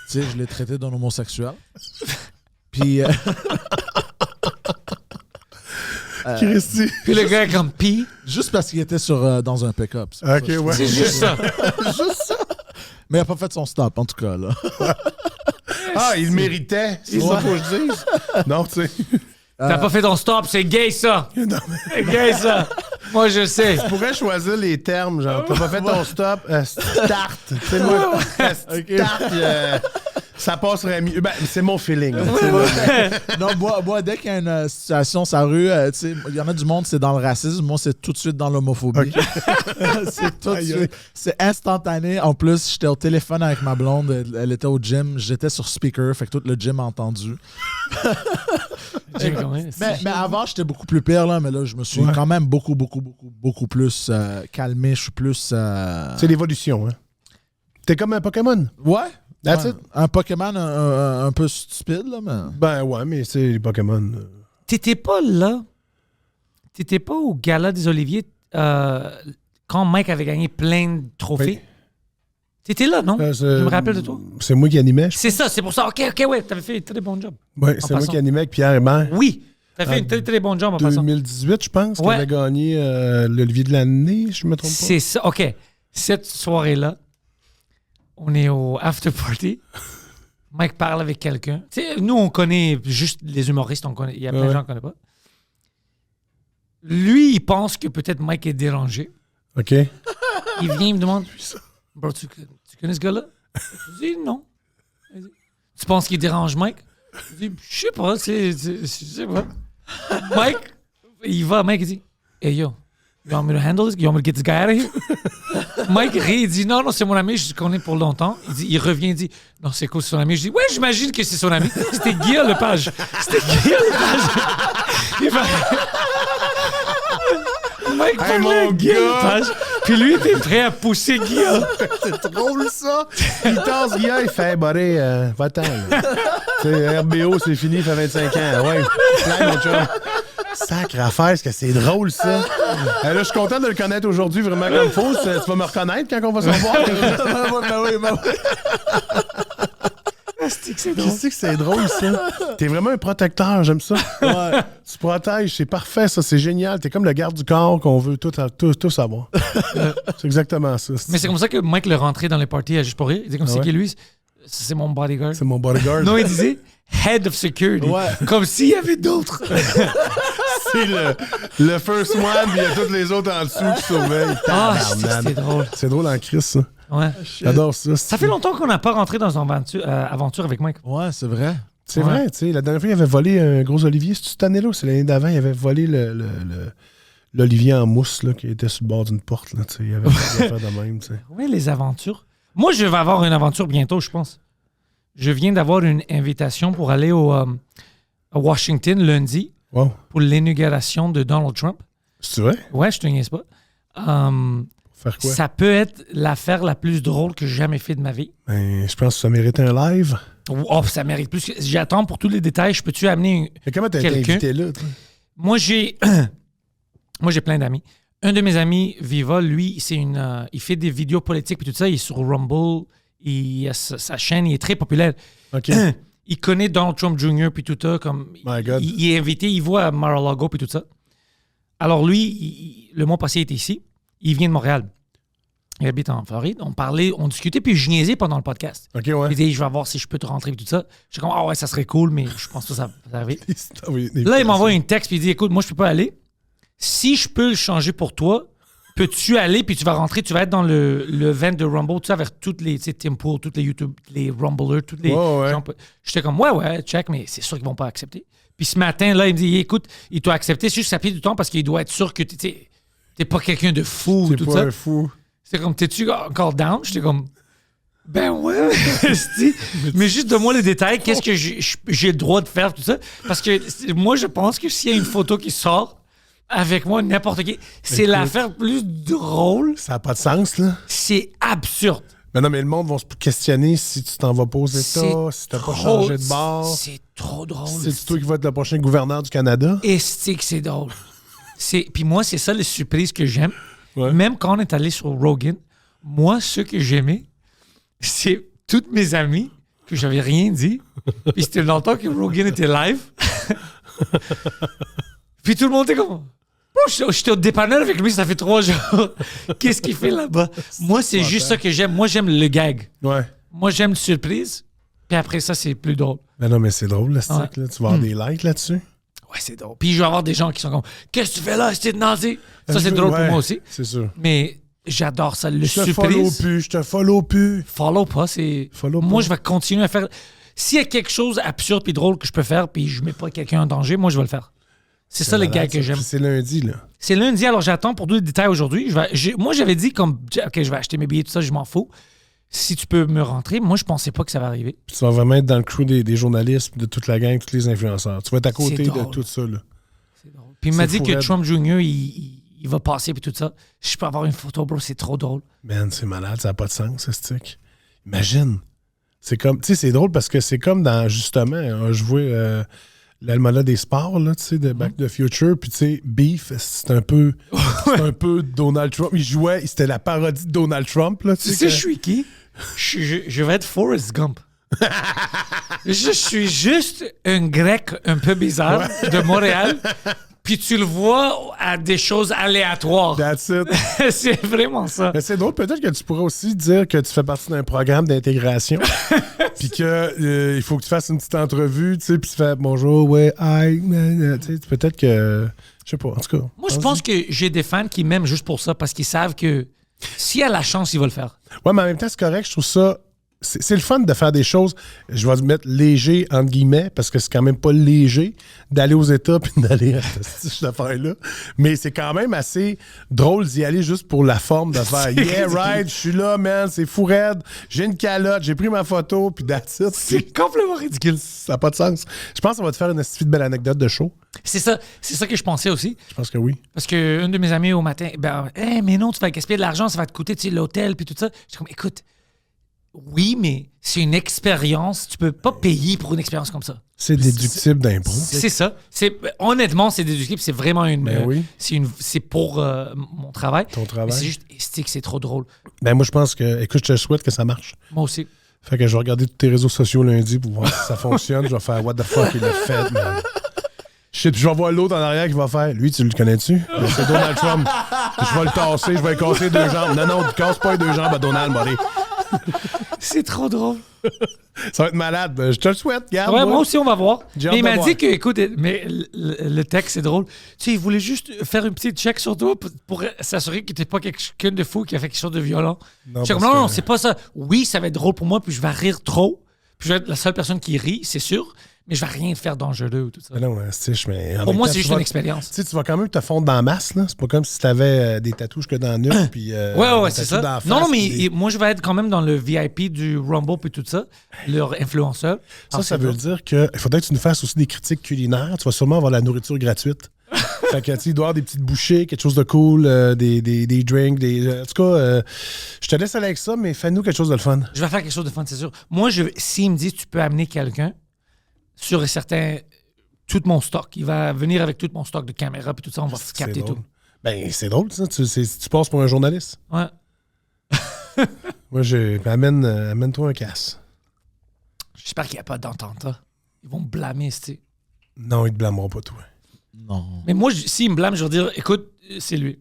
Tu sais, je l'ai traité d'un homosexuel. Puis... Christy. Puis le gars est comme pis. Juste parce qu'il était dans un pick-up. OK, ouais. C'est juste ça. Juste ça. Mais il n'a pas fait son stop, en tout cas, là. Ah, il le méritait. C'est ça qu'il faut que je dise. Non, tu sais. T'as pas fait ton stop, c'est gay ça. Non, C'est gay ça. Moi, je sais. Tu pourrais choisir les termes, genre, t'as pas fait ton stop, start. Tu sais, moi, start, ça passerait mieux. Ben, c'est mon feeling. Non, moi, dès qu'il y a une situation sur la rue, tu sais, il y en a du monde, c'est dans le racisme. Moi, c'est tout de suite dans l'homophobie. C'est tout de suite. C'est instantané. En plus, j'étais au téléphone avec ma blonde. Elle était au gym. J'étais sur speaker. Fait que tout le gym a entendu. Mais avant, j'étais beaucoup plus pire, là. Mais là, je me suis quand même beaucoup plus calmé. Je suis plus... C'est l'évolution, hein. T'es comme un Pokémon. Ouais. That's it. Un Pokémon un peu stupide, là, mais... Ben ouais, mais c'est les Pokémon. T'étais pas là. T'étais pas au Gala des Oliviers quand Mike avait gagné plein de trophées. Oui. T'étais là, non? Je me rappelle de toi. C'est moi qui animais. C'est ça, c'est pour ça. OK, ouais, t'avais fait un très bon job. Oui, c'est moi qui animais avec Pierre Hébert. Oui, t'as fait un très bon job en passant. 2018, je pense, qu'il Ouais. avait gagné l'Olivier de l'année, je me trompe pas. C'est ça, OK. Cette soirée-là, on est au after party. Mike parle avec quelqu'un. Tu sais, nous, on connaît juste les humoristes. Il y a plein de gens qu'on connaît pas. Lui, il pense que peut-être Mike est dérangé. OK. Il vient, il me demande, bro, tu connais ce gars-là? Je dis non. Il dit, tu penses qu'il dérange Mike? Je dis, je sais pas, je sais pas. Mike, il va, Mike, il dit, hey yo, you want me to handle this? You want me to get this guy out of here? Mike rit, il dit, non, c'est mon ami, je le connais pour longtemps. Il revient, il dit, non, c'est cool, c'est son ami. Je dis, ouais, j'imagine que c'est son ami. C'était Guillaume Lepage. Il va... Mike parlait à Guillaume Lepage. Puis lui, il était prêt à pousser Guillaume. C'est drôle, ça. Il tasse Guillaume, il fait, buddy, va-t'en. Tu sais, RBO, c'est fini, ça fait 25 ans. Ouais, plein, mon chum. Sacre affaire, est-ce que c'est drôle, ça? Là, je suis content de le connaître aujourd'hui, vraiment comme il faut. Tu vas me reconnaître quand on va se revoir. Ben oui. C'est drôle. Qu'est-ce que c'est drôle, ça? T'es vraiment un protecteur, j'aime ça. Ouais. Tu protèges, c'est parfait, ça, c'est génial. T'es comme le garde du corps qu'on veut tout savoir. C'est exactement ça. Mais c'est comme ça que Mike le rentrait dans les parties à Juste pour rire. Il disait comme c'est qui lui? C'est mon bodyguard. C'est mon bodyguard. Non, il disait Head of Security. Ouais. Comme s'il y avait d'autres. C'est le first one, puis il y a tous les autres en dessous qui surveillent. C'est drôle. C'est drôle en crise, ça. Ouais. J'adore ça. Ça fait longtemps qu'on n'a pas rentré dans une aventure avec Mike. Ouais, c'est vrai. C'est vrai, tu sais. La dernière fois, il avait volé un gros olivier. C'est cette année-là ou c'est l'année d'avant? Il avait volé l'olivier en mousse là, qui était sur le bord d'une porte. Là, il avait fait de même. T'sais. Oui, les aventures. Moi, je vais avoir une aventure bientôt, je pense. Je viens d'avoir une invitation pour aller à Washington lundi pour l'inauguration de Donald Trump. C'est vrai? Ouais, je te niaise pas. Faire quoi? Ça peut être l'affaire la plus drôle que j'ai jamais fait de ma vie. Ben, je pense que ça mérite un live. Oh, ça mérite plus. J'attends pour tous les détails. Je peux-tu amener comment t'as été invité là? Toi? Moi, j'ai plein d'amis. Un de mes amis, Viva, lui, il fait des vidéos politiques et tout ça. Il est sur Rumble. Sa chaîne, il est très populaire. OK. Il connaît Donald Trump Jr. puis tout ça. Comme, My God. Il est invité, il voit Mar-a-Lago puis tout ça. Alors lui, le mois passé, il était ici. Il vient de Montréal. Il habite en Floride. On parlait, on discutait, puis je niaisais pendant le podcast. OK, ouais. Il disait, je vais voir si je peux te rentrer, puis tout ça. J'étais comme, ah ouais, ça serait cool, mais je pense que ça va arriver. Là, il m'envoie un texte, puis il dit, écoute, moi, je peux pas aller. Si je peux le changer pour toi, peux-tu aller, puis tu vas rentrer, tu vas être dans le event de Rumble, tu sais, avec toutes les, tu sais, Tim Pool, toutes les YouTube, les Rumblers, toutes les gens. J'étais comme, ouais, check, mais c'est sûr qu'ils vont pas accepter. Puis ce matin, là, il me dit, écoute, il doit accepter, c'est juste que ça fait du temps parce qu'il doit être sûr que t'es pas quelqu'un de fou, tout ça. T'es pas un fou. C'est comme, t'es-tu encore down? J'étais comme, Ben ouais, mais juste donne-moi les détails. Qu'est-ce que j'ai le droit de faire, tout ça? Parce que moi, je pense que s'il y a une photo qui sort avec moi, n'importe qui, c'est l'affaire plus drôle. Ça n'a pas de sens, là. C'est absurde. Mais non, mais le monde va se questionner si tu t'en vas pas aux États, si t'as pas changé de bord. C'est trop drôle. C'est toi qui vas être le prochain gouverneur du Canada. Estique, c'est drôle. Puis moi, c'est ça les surprises que j'aime. Ouais. Même quand on est allé sur Rogan, moi, ce que j'aimais, c'est toutes mes amis que j'avais rien dit. Puis c'était longtemps que Rogan était live. Puis tout le monde était comme... J'étais au dépanneur avec lui, ça fait 3 jours. Qu'est-ce qu'il fait là-bas? Moi, c'est juste ça que j'aime. Moi, j'aime le gag. Ouais. Moi, j'aime la surprise. Puis après ça, c'est plus drôle. Ben non, mais c'est drôle, le stick, là. Tu vas avoir des likes là-dessus. Ouais, c'est drôle. Puis je vais avoir des gens qui sont comme qu'est-ce que tu fais là, c'était de nazi? Ça, c'est drôle pour moi aussi. C'est sûr. Mais j'adore ça. Le Je te surprise. follow plus. Follow pas, c'est. Follow moi, pas. je vais continuer à faire. S'il y a quelque chose absurde puis drôle que je peux faire, puis je mets pas quelqu'un en danger, moi, je vais le faire. C'est ça le gars que j'aime. C'est lundi, là. C'est lundi, alors j'attends pour tous les détails aujourd'hui. Moi, j'avais dit comme, OK, je vais acheter mes billets, tout ça, je m'en fous. Si tu peux me rentrer, moi, je pensais pas que ça va arriver. Puis tu vas vraiment être dans le crew des journalistes, de toute la gang, tous les influenceurs. Tu vas être à côté de tout ça, là. C'est drôle. Puis il m'a dit que raide. Trump Jr., il va passer, puis tout ça. Je peux avoir une photo, bro, c'est trop drôle. Man, c'est malade, ça n'a pas de sens, ce stick. Imagine. C'est comme, tu sais, c'est drôle parce que c'est comme dans, justement, je vois l'almanach des sports, là, tu sais, de Back to the Future, puis tu sais, Beef, c'est un peu Donald Trump. Il jouait, c'était la parodie de Donald Trump, là, Tu sais, je suis qui? Je vais être Forrest Gump. Je suis juste un grec un peu bizarre de Montréal. Puis tu le vois à des choses aléatoires. That's it. C'est vraiment ça. Mais c'est drôle, peut-être que tu pourrais aussi dire que tu fais partie d'un programme d'intégration. Puis que il faut que tu fasses une petite entrevue, tu sais, puis tu fais bonjour, ouais, hi, tu sais, peut-être que. Je sais pas, en tout cas. Moi, je pense que j'ai des fans qui m'aiment juste pour ça, parce qu'ils savent que s'il y a la chance, ils vont le faire. Ouais, mais en même temps, c'est correct, je trouve ça. C'est le fun de faire des choses, je vais mettre léger entre guillemets, parce que c'est quand même pas léger d'aller aux États puis d'aller à cette affaire-là. Mais c'est quand même assez drôle d'y aller juste pour la forme de faire yeah, right, je suis là, man, c'est fou raide, j'ai une calotte, j'ai pris ma photo, puis that's it. C'est complètement ridicule. Ça n'a pas de sens. Je pense que ça va te faire une petite belle anecdote de show. C'est ça que je pensais aussi. Je pense que oui. Parce qu'un de mes amis au matin, mais non, tu vas gaspiller de l'argent, ça va te coûter l'hôtel puis tout ça. J'étais comme, écoute, oui, mais c'est une expérience. Tu peux pas payer pour une expérience comme ça. C'est déductible d'impôt. C'est ça. Honnêtement, c'est déductible. C'est vraiment une. Oui. C'est pour mon travail. Ton travail. Mais c'est juste estique, c'est trop drôle. Ben moi, je pense que. Écoute, je te souhaite que ça marche. Moi aussi. Fait que je vais regarder tous tes réseaux sociaux lundi pour voir si ça fonctionne. Je vais faire what the fuck il a fait, man. Shit, puis je vais voir l'autre en arrière qui va faire. Lui, tu le connais-tu? Ben, c'est Donald Trump. Je vais le tasser, je vais lui casser 2 jambes. Non, tu casses pas les 2 jambes à Donald, Murray. C'est trop drôle. Ça va être malade. Je te le souhaite, regarde. Ouais, moi aussi, on va voir. J'ai Mais il hâte de m'a voir. dit que, écoute, mais le texte, c'est drôle. Tu sais, il voulait juste faire une petite check sur toi pour s'assurer que t'es pas quelqu'un de fou qui a fait quelque chose de violent. Non, J'étais comme, parce non, que- c'est pas ça. Oui, ça va être drôle pour moi, puis je vais rire trop. Puis je vais être la seule personne qui rit, c'est sûr. Mais je vais rien faire dangereux ou tout ça. Mais non, mais en Pour même moi, temps, c'est tu juste vas- une expérience. Tu sais, tu vas quand même te fondre dans la masse, là. C'est pas comme si t'avais des tatouages que dans le nuque, puis. Ouais, des c'est tatous dans ça. la face, Non, mais puis des- moi, je vais être quand même dans le VIP du Rumble puis tout ça, leur influenceur. Ça veut dire qu'il faudrait que tu nous fasses aussi des critiques culinaires. Tu vas sûrement avoir la nourriture gratuite. Fait que, tu sais, il doit y avoir des petites bouchées, quelque chose de cool, des drinks, en tout cas, je te laisse aller avec ça, mais fais-nous quelque chose de le fun. Je vais faire quelque chose de fun, c'est sûr. Moi, s'il me dit tu peux amener quelqu'un sur certains. Tout mon stock. Il va venir avec tout mon stock de caméras puis tout ça, on va capter drôle. tout. Ben, c'est drôle, ça. Tu passes pour un journaliste. Ouais. Moi, amène-toi un casse. J'espère qu'il n'y a pas d'entente. Hein. Ils vont me blâmer, tu sais. Non, ils te blâmeront pas, toi. Non. Mais moi, s'il me blâme, je vais dire écoute, c'est lui.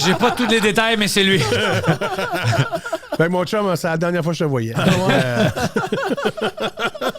J'ai pas tous les détails, mais c'est lui. Fait que mon chum, c'est la dernière fois que je te voyais.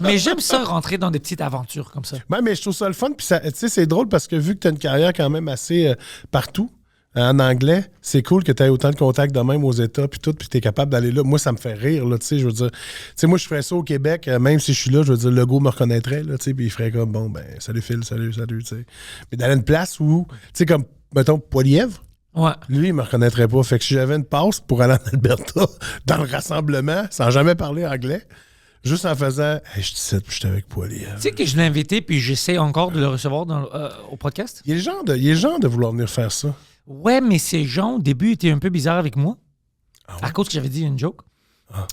Mais j'aime ça rentrer dans des petites aventures comme ça. Ouais, mais je trouve ça le fun. Puis, tu sais, c'est drôle parce que vu que tu as une carrière quand même assez partout, en anglais, c'est cool que tu aies autant de contacts de même aux États, puis tout, puis tu es capable d'aller là. Moi, ça me fait rire, là, tu sais, je veux dire. Tu sais, moi, je ferais ça au Québec, même si je suis là, je veux dire, Legault me reconnaîtrait, là, tu sais, puis il ferait comme, bon, ben, salut Phil, salut, tu sais. Mais d'aller à une place où, tu sais, comme, mettons, Poilièvre, Ouais. Lui, il me reconnaîtrait pas. Fait que si j'avais une passe pour aller en Alberta, dans le rassemblement, sans jamais parler anglais, juste en faisant « Hey, je dis ça, puis je suis avec Poilievre. » Tu sais que je l'ai invité, puis j'essaie encore de le recevoir au podcast? Il est le genre de vouloir venir faire ça. Ouais, mais ces gens, au début, étaient un peu bizarres avec moi. Ah ouais? À cause que j'avais dit une joke.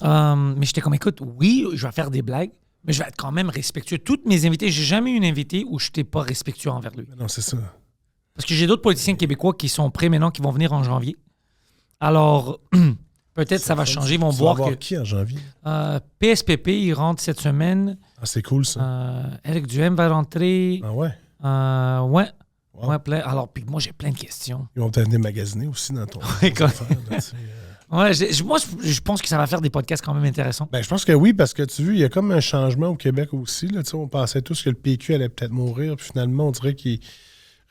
Mais j'étais comme, écoute, oui, je vais faire des blagues, mais je vais être quand même respectueux. Toutes mes invités, j'ai jamais eu une invité où je n'étais pas respectueux envers lui. Non, c'est ça. Parce que j'ai d'autres politiciens québécois qui sont prêts maintenant, qui vont venir en janvier. Alors, peut-être ça va changer. Ils vont voir que... qui en janvier? PSPP, il rentre cette semaine. Ah, c'est cool, ça. Éric Duhaime va rentrer. Ah ouais? Ouais. Wow. Ouais, plein. Alors, puis moi, j'ai plein de questions. Ils vont peut-être venir magasiner aussi dans ton Ouais, affaire, là, tu sais. Ouais, moi, je pense que ça va faire des podcasts quand même intéressants. Ben, je pense que oui, parce que tu vois, il y a comme un changement au Québec aussi. Là, tu sais, on pensait tous que le PQ allait peut-être mourir, puis finalement, on dirait qu'il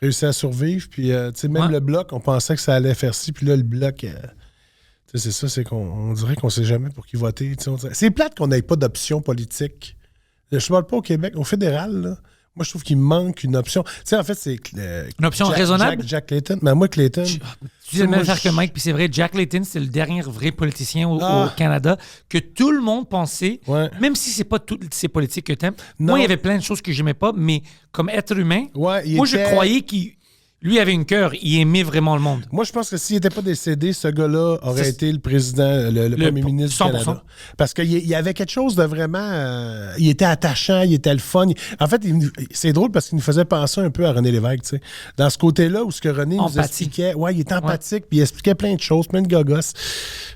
réussit à survivre. Puis, tu sais, même le Bloc, on pensait que ça allait faire ci, puis là, le Bloc, tu sais, c'est ça, c'est qu'on dirait qu'on sait jamais pour qui voter. Tu sais, c'est plate qu'on n'ait pas d'option politique. Je ne parle pas au Québec, au fédéral, là. Moi, je trouve qu'il manque une option. Tu sais, en fait, c'est... Une option raisonnable? Jack Layton. Mais moi, Clayton... Tu dis le même affaire que Mike, puis c'est vrai, Jack Layton, c'est le dernier vrai politicien au Canada que tout le monde pensait, même si c'est pas toutes ces politiques que t'aimes. Moi, il y avait plein de choses que j'aimais pas, mais comme être humain, je croyais qu'il... Lui avait une cœur, il aimait vraiment le monde. Moi, je pense que s'il n'était pas décédé, ce gars-là aurait été le président, le premier ministre 100%. du Canada. Parce qu'il y avait quelque chose de vraiment... il était attachant, il était le fun. En fait, c'est drôle parce qu'il nous faisait penser un peu à René Lévesque, tu sais. Dans ce côté-là où ce que René nous expliquait... Ouais, il était empathique, puis il expliquait plein de choses, plein de gogosses.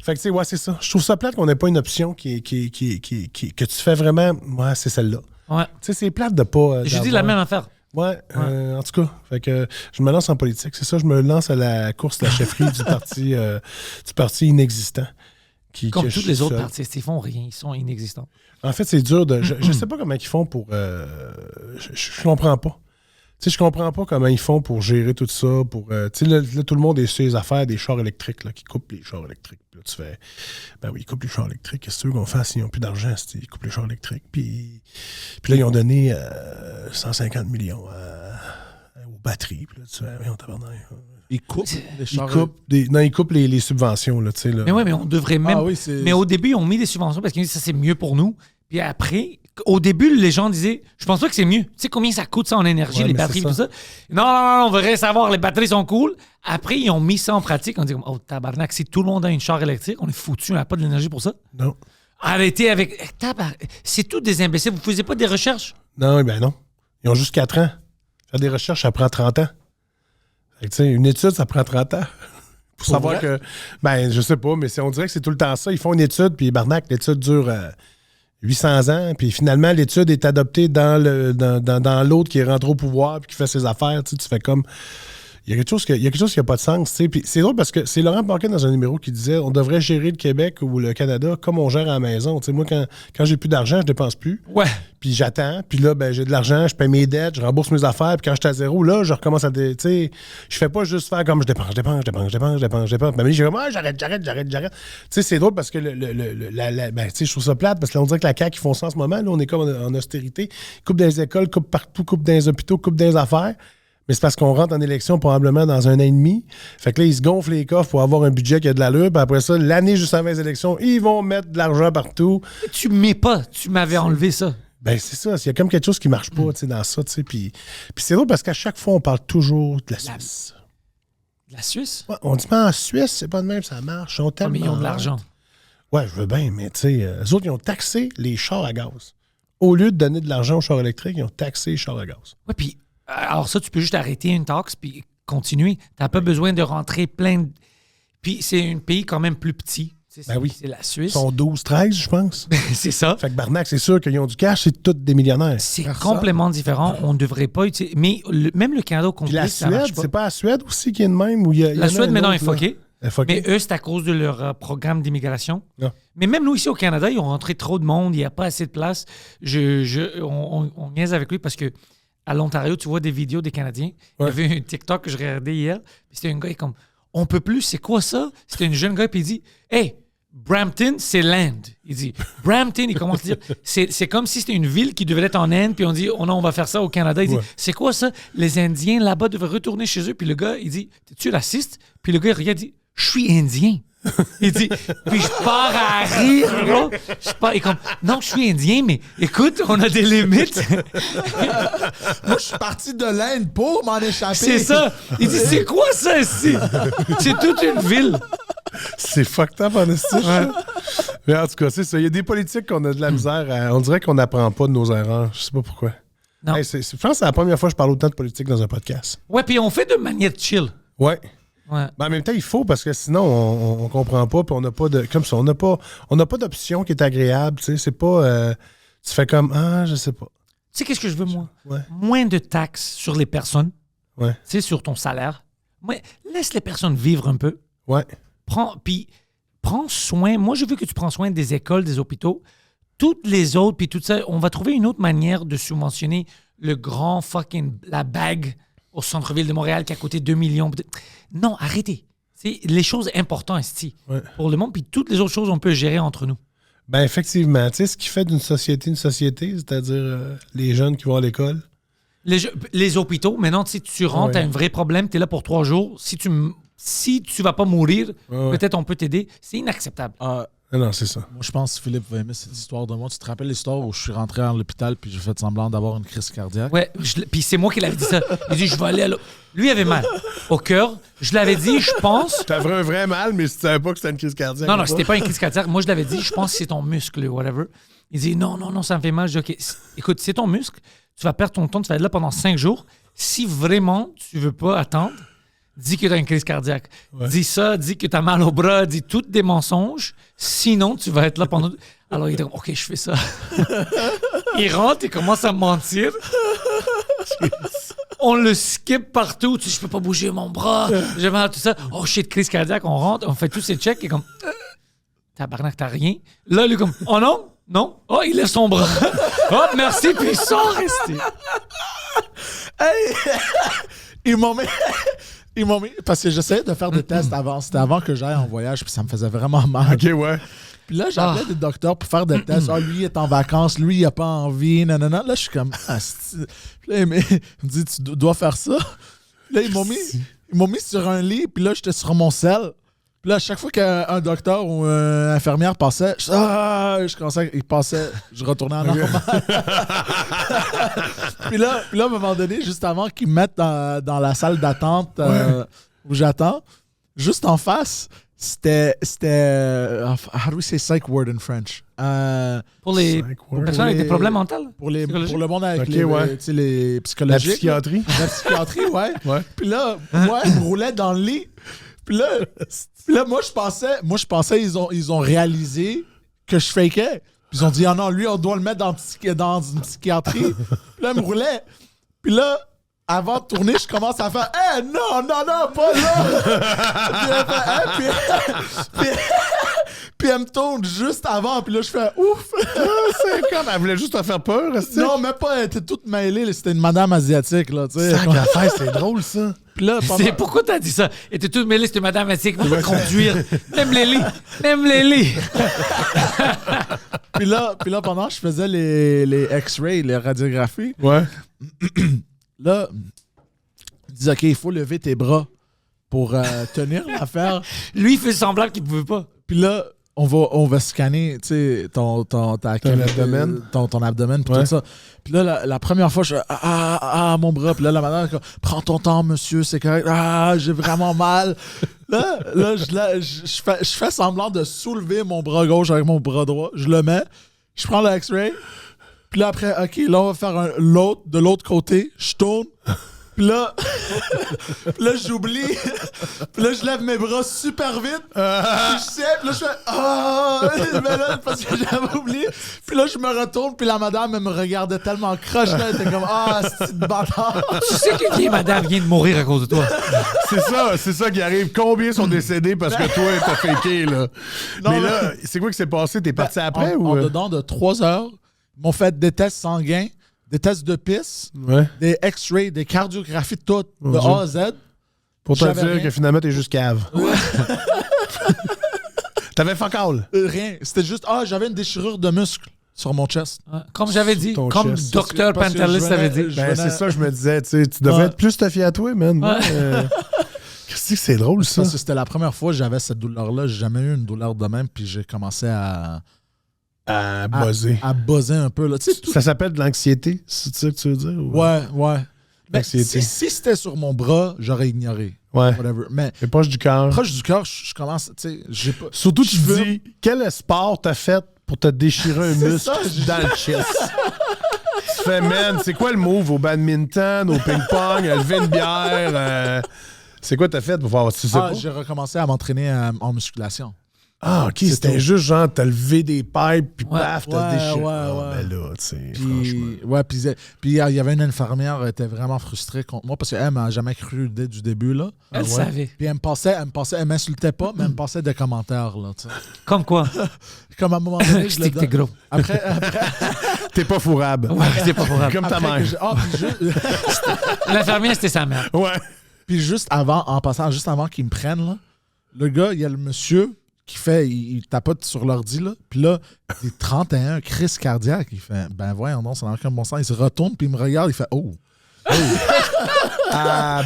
Fait que, tu sais, ouais, c'est ça. Je trouve ça plate qu'on n'ait pas une option que tu fais vraiment... Ouais, c'est celle-là. Ouais. Tu sais, c'est plate de pas... Je dis la même affaire. Ouais, en tout cas, fait que je me lance en politique. C'est ça, je me lance à la course de la chefferie du parti inexistant. Comme tous les autres partis, ils font rien, ils sont inexistants. En fait, c'est dur de... Je sais pas comment ils font pour... je comprends pas. Tu sais, je comprends pas comment ils font pour gérer tout ça, pour... tu sais, là, tout le monde est sur les affaires des chars électriques, là, qui coupent les chars électriques. Puis là, tu fais... Ben oui, ils coupent les chars électriques. Qu'est-ce que tu veux qu'on fasse s'ils n'ont plus d'argent? Ils coupent les chars électriques. Puis là, ils ont donné 150 millions aux batteries. Puis là, tu fais... on tabarnak. Ils coupent les chars... Ils coupent les subventions, là, tu sais. Là. Mais oui, mais on devrait même... Ah oui, mais au début, ils ont mis des subventions parce qu'ils disent que ça, c'est mieux pour nous. Puis après... Au début, les gens disaient, je pense pas que c'est mieux. Tu sais combien ça coûte ça en énergie, les batteries et tout ça? Non, on veut rien savoir, les batteries sont cool. Après, ils ont mis ça en pratique. On dit, oh tabarnak, si tout le monde a une char électrique, on est foutu, on n'a pas de l'énergie pour ça. Non. Arrêtez avec... C'est tous des imbéciles. Vous faisiez pas des recherches? Non, ben non. Ils ont juste 4 ans. Faire des recherches, ça prend 30 ans. Fait que, tu sais, une étude, ça prend 30 ans. Pour savoir que... Ben, je sais pas, mais on dirait que c'est tout le temps ça. Ils font une étude, puis barnac, l'étude dure... 800 ans, puis finalement, l'étude est adoptée dans l'autre qui est rentré au pouvoir puis qui fait ses affaires. Tu fais comme... Il y a quelque chose qui n'a pas de sens. Tu sais. Puis c'est drôle parce que c'est Laurent Paquin dans un numéro qui disait on devrait gérer le Québec ou le Canada comme on gère à la maison. Tu sais, moi, quand j'ai plus d'argent, je dépense plus. Ouais. Puis j'attends. Puis là, ben, j'ai de l'argent, je paie mes dettes, je rembourse mes affaires. Puis quand j'étais à zéro, là, je recommence à... Tu sais, je fais pas juste faire comme je dépense. Ben, j'ai comme, j'arrête. Tu sais, c'est drôle parce que ben, tu sais, je trouve ça plate parce que là, on dirait que la CAQ, ils font ça en ce moment. Là, on est comme en austérité. Coupe des écoles, coupe partout, coupe des hôpitaux, coupe des affaires. Mais c'est parce qu'on rentre en élection probablement dans 1 an et demi. Fait que là, ils se gonflent les coffres pour avoir un budget qui a de l'allure. Puis après ça, l'année juste avant les élections, ils vont mettre de l'argent partout. Tu mets pas. Tu m'avais enlevé ça. Ben, c'est ça. Il y a comme quelque chose qui marche pas dans ça. Puis c'est drôle parce qu'à chaque fois, on parle toujours de la Suisse. La Suisse? Ouais, on dit, mais en Suisse, c'est pas de même, ça marche. Ils ont tellement... mais ils ont de l'argent. Ouais, je veux bien, mais tu sais, eux autres, ils ont taxé les chars à gaz. Au lieu de donner de l'argent aux chars électriques, ils ont taxé les chars à gaz. Ouais, puis... Alors ça, tu peux juste arrêter une taxe puis continuer. Tu n'as pas besoin de rentrer plein de... Puis c'est un pays quand même plus petit. Ben oui. C'est la Suisse. Ils sont 12-13, je pense. C'est ça. Fait que Barnac, c'est sûr qu'ils ont du cash, c'est tous des millionnaires. C'est complètement différent. On ne devrait pas utiliser... Mais même le Canada au complet, la ça marche Suède, pas. c'est pas la Suède aussi qui est de même? Où la Suède, maintenant, est foquée. Okay. Mais eux, c'est à cause de leur programme d'immigration. Non. Mais même nous, ici au Canada, ils ont rentré trop de monde. Il n'y a pas assez de place. On niaise avec lui parce que à l'Ontario, tu vois des vidéos des Canadiens. Il y avait un TikTok que je regardais hier. C'était un gars qui est comme, on peut plus, c'est quoi ça? C'était un jeune gars, puis il dit, hey, Brampton, c'est l'Inde. Il dit, Brampton, il commence à dire, c'est comme si c'était une ville qui devait être en Inde, puis on dit, oh non, on va faire ça au Canada. Il dit, c'est quoi ça? Les Indiens là-bas devraient retourner chez eux. Puis le gars, il dit, t'es-tu raciste? Puis le gars, il regarde, il dit, je suis Indien. Il dit, puis je pars à rire, bro. Il est comme, non, je suis Indien, mais écoute, on a des limites. Moi, je suis parti de l'Inde pour m'en échapper. C'est ça. Il dit, c'est quoi ça ici? C'est toute une ville. C'est fucked up en esti. Ouais. Mais en tout cas, c'est ça. Il y a des politiques qu'on a de la misère à... On dirait qu'on n'apprend pas de nos erreurs. Je sais pas pourquoi. Non. Hey, je pense que c'est la première fois que je parle autant de politique dans un podcast. Ouais, puis on fait de manière chill. Ouais. Ouais. Mais en même temps, il faut parce que sinon, on comprend pas puis on n'a pas de... Comme ça, on n'a pas d'option qui est agréable. Tu sais, c'est pas... tu fais comme... Ah, je sais pas. Tu sais qu'est-ce que je veux, moi? Ouais. Moins de taxes sur les personnes. Ouais. Tu sais, sur ton salaire. Ouais, laisse les personnes vivre un peu. Ouais. Prends soin. Moi, je veux que tu prends soin des écoles, des hôpitaux. Toutes les autres, puis tout ça, on va trouver une autre manière de subventionner le grand fucking... La bague au centre-ville de Montréal qui a coûté 2 millions. Non, arrêtez. C'est les choses importantes ici pour le monde, puis toutes les autres choses, on peut gérer entre nous. Ben effectivement. Tu sais, ce qui fait d'une société une société, c'est-à-dire les jeunes qui vont à l'école. Les hôpitaux, maintenant, si tu rentres, tu as un vrai problème, tu es là pour 3 jours. Si tu vas pas mourir, peut-être on peut t'aider. C'est inacceptable. Non, c'est ça. Moi, je pense que Philippe va aimer cette histoire de moi. Tu te rappelles l'histoire où je suis rentré à l'hôpital puis j'ai fait semblant d'avoir une crise cardiaque? Ouais, puis c'est moi qui l'avais dit ça. Il dit, je vais aller à Lui, il avait mal au cœur. Je l'avais dit, je pense... T'avais un vrai mal, mais si tu savais pas que c'était une crise cardiaque. Non, c'était pas une crise cardiaque. Moi, je l'avais dit, je pense que c'est ton muscle, whatever. Il dit, non, ça me fait mal. Je dis, OK, écoute, c'est ton muscle. Tu vas perdre ton temps, tu vas être là pendant 5 jours. Si vraiment tu veux pas attendre, dis que tu as une crise cardiaque. Ouais. Dis ça, dis que tu as mal au bras, dis tous des mensonges. Sinon, tu vas être là pendant... Alors, il dit, OK, je fais ça. Il rentre, il commence à mentir. On le skip partout. Tu sais, je peux pas bouger mon bras. J'ai mal, tout ça. Oh shit, crise cardiaque. On rentre, on fait tous ces checks. Et comme... Tabarnak, t'as rien. Là, lui, comme... Oh non? Non? Oh, il lève son bras. Oh, merci, puis il sort resté. Hey! Ils m'ont mis... Parce que j'essayais de faire des tests avant. C'était avant que j'aille en voyage, puis ça me faisait vraiment mal. OK, ouais. Puis là, j'appelais des docteurs pour faire des tests. Lui, il est en vacances. Lui, il a pas envie. Nanana. Là, je suis comme... Puis là, il me dit, tu dois faire ça. Puis là, ils m'ont mis sur un lit, puis là, j'étais sur mon sel. Puis là, à chaque fois qu'un docteur ou une infirmière passait, je commençais, il passait, je retournais en normal. puis là, à un moment donné, juste avant qu'ils me mettent dans la salle d'attente où j'attends, juste en face, c'était how do we say psych word in French? Pour les personnes avec des problèmes mentaux? Pour le monde avec les psychologiques. La psychiatrie. La psychiatrie, ouais. Puis là, moi, je me roulais dans le lit. Puis là, moi, je pensais ils ont réalisé que je fakais. Puis ils ont dit, non, lui, on doit le mettre dans une psychiatrie. Puis là, il me roulait. Puis là, avant de tourner, je commence à faire, non, pas là. Puis elle me tourne juste avant. Puis là, je fais, ouf. C'est comme, elle voulait juste te faire peur. Non, mais pas, elle était toute mêlée. C'était une madame asiatique, là, tu sais. C'est drôle, ça. Puis là, pourquoi t'as dit ça? Elle était toute mêlée, c'était madame asiatique qui va conduire. Même les lits. Puis là, pendant que je faisais les X-rays, les radiographies, là, ils disent, OK, il faut lever tes bras pour tenir l'affaire. Lui, il fait semblant qu'il ne pouvait pas. Puis là, on va scanner, tu sais, ton abdomen. Ton abdomen, puis tout ça. Puis là, la première fois, je fais mon bras. Puis là, la madame, prends ton temps, monsieur, c'est correct. J'ai vraiment mal. Là, je fais semblant de soulever mon bras gauche avec mon bras droit. Je le mets. Je prends le X-ray. Puis là, après, OK, là, on va faire l'autre de l'autre côté. Je tourne. Puis là, j'oublie. Puis là, je lève mes bras super vite. Puis je sais, puis là, je fais mais là, parce que j'avais oublié. Puis là, je me retourne, puis la madame, elle me regardait tellement croche, là, elle était comme, c'est une bâtard. Tu sais qu'une vieille madame vient de mourir à cause de toi. C'est ça qui arrive. Combien sont décédés parce que toi, t'as faké, là? Non, mais là, c'est quoi qui s'est passé? T'es parti après ou? En dedans de 3 heures, ils m'ont fait des tests sanguins. Des tests de pisse, des X-rays, des cardiographies, tout, de A à Z. Pour te dire que finalement, t'es juste cave. Ouais. T'avais fuck all. Rien. C'était juste, j'avais une déchirure de muscle sur mon chest. Comme j'avais dit, ton comme chest. Dr. Parce que Pantelis avait dit. Ben, c'est ça, je me disais, tu sais, tu devrais être plus tough à toi, man. Moi, qu'est-ce que c'est drôle, ça? Parce que c'était la première fois que j'avais cette douleur-là. J'ai jamais eu une douleur de même, puis j'ai commencé à buzzer. À buzzer un peu. Là. Tu sais, Ça s'appelle de l'anxiété, c'est ça que tu veux dire? Ou... Ouais. Ben, L'anxiété. si c'était sur mon bras, j'aurais ignoré. Ouais. Whatever. Mais C'est proche du cœur. proche du cœur, je commence, tu sais, j'ai pas... Surtout, tu te dis, quel sport t'as fait pour te déchirer un muscle ça, dans le chest? Tu fais, man, c'est quoi le move au badminton, au ping-pong, à lever une bière? C'est quoi t'as fait pour voir? Tu sais pas? J'ai recommencé à m'entraîner en musculation. Ah, OK, c'était juste genre, t'as levé des pipes, puis paf, t'as déchiré. Ouais. Ben là, tu sais, franchement. Puis il y avait une infirmière, elle était vraiment frustrée contre moi parce qu'elle m'a jamais cru dès du début. Là. Elle savait. Puis elle m'insultait pas, mais elle me passait des commentaires. Là, tu sais. Comme quoi? Comme à un moment donné, Je dis que t'es gros. Après, T'es pas fourrable. Ouais, c'est pas pour Comme ta mère. L'infirmière, c'était sa mère. Ouais. Puis juste avant qu'ils me prennent, là, le gars, il y a le monsieur qui fait, il tapote sur l'ordi, là, puis là, il est 31, crise cardiaque. Il fait, ben voyons non, ça n'a aucun bon sens. Il se retourne, puis il me regarde, il fait, oh.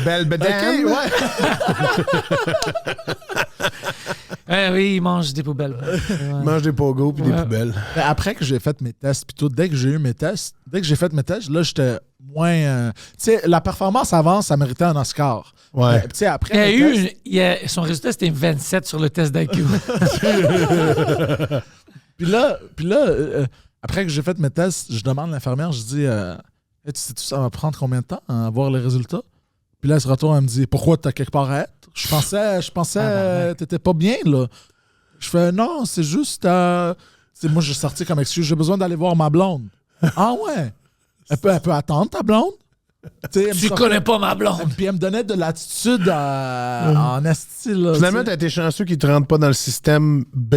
Belle bedaine. OK, ouais. Oui, il mange des poubelles. Mange des pogos puis des poubelles. Mais après que j'ai fait mes tests, puis tout, dès que j'ai fait mes tests, là, j'étais moins... tu sais, la performance avant, ça méritait un Oscar. Ouais. Tu sais, après Son résultat, c'était 27 sur le test d'IQ. Puis là, après que j'ai fait mes tests, je demande à l'infirmière, je dis, hey, tu sais-tu, ça va prendre combien de temps à avoir les résultats? Puis là, elle se retourne, elle me dit, pourquoi t'as quelque part à être? Je pensais t'étais pas bien, là. Je fais, non, c'est juste, moi, j'ai sorti comme excuse, j'ai besoin d'aller voir ma blonde. Ah ouais? Elle peut attendre, ta blonde? Tu connais pas ma blonde. Puis elle me donnait de l'attitude en esti, là. Finalement, t'as été chanceux qu'ils te rentrent pas dans le système B,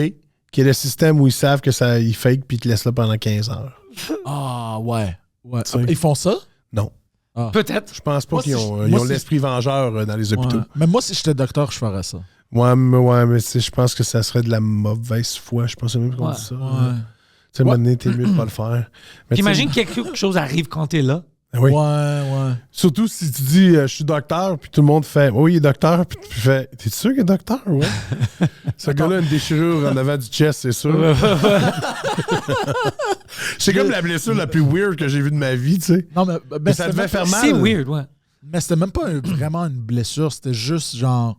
qui est le système où ils savent que ça ils fake puis ils te laissent là pendant 15 heures. Ah, ouais. T'sais. Ils font ça? Non. Peut-être. Je pense pas Moi, qu'ils si ont, je- ils moi, ont si- l'esprit vengeur dans les hôpitaux. Ouais. Mais moi, si j'étais docteur, je ferais ça. Ouais, mais je pense que ça serait de la mauvaise foi. Je pense même qu'on Ouais. dit ça. Ouais. Tu sais, maintenant, t'es mieux de pas le faire. Mais T'imagines que quelque chose arrive quand t'es là? Oui. Ouais. Surtout si tu dis je suis docteur, puis tout le monde fait oui, il est docteur, puis tu fais t'es sûr qu'il est docteur? Ouais. Ce gars-là a une déchirure en avant du chest, c'est sûr. C'est comme la blessure la plus weird que j'ai vue de ma vie, tu sais. Non, mais Ça c'était devait même faire pas- mal. C'est weird, ouais. Mais c'était même pas vraiment une blessure, c'était juste genre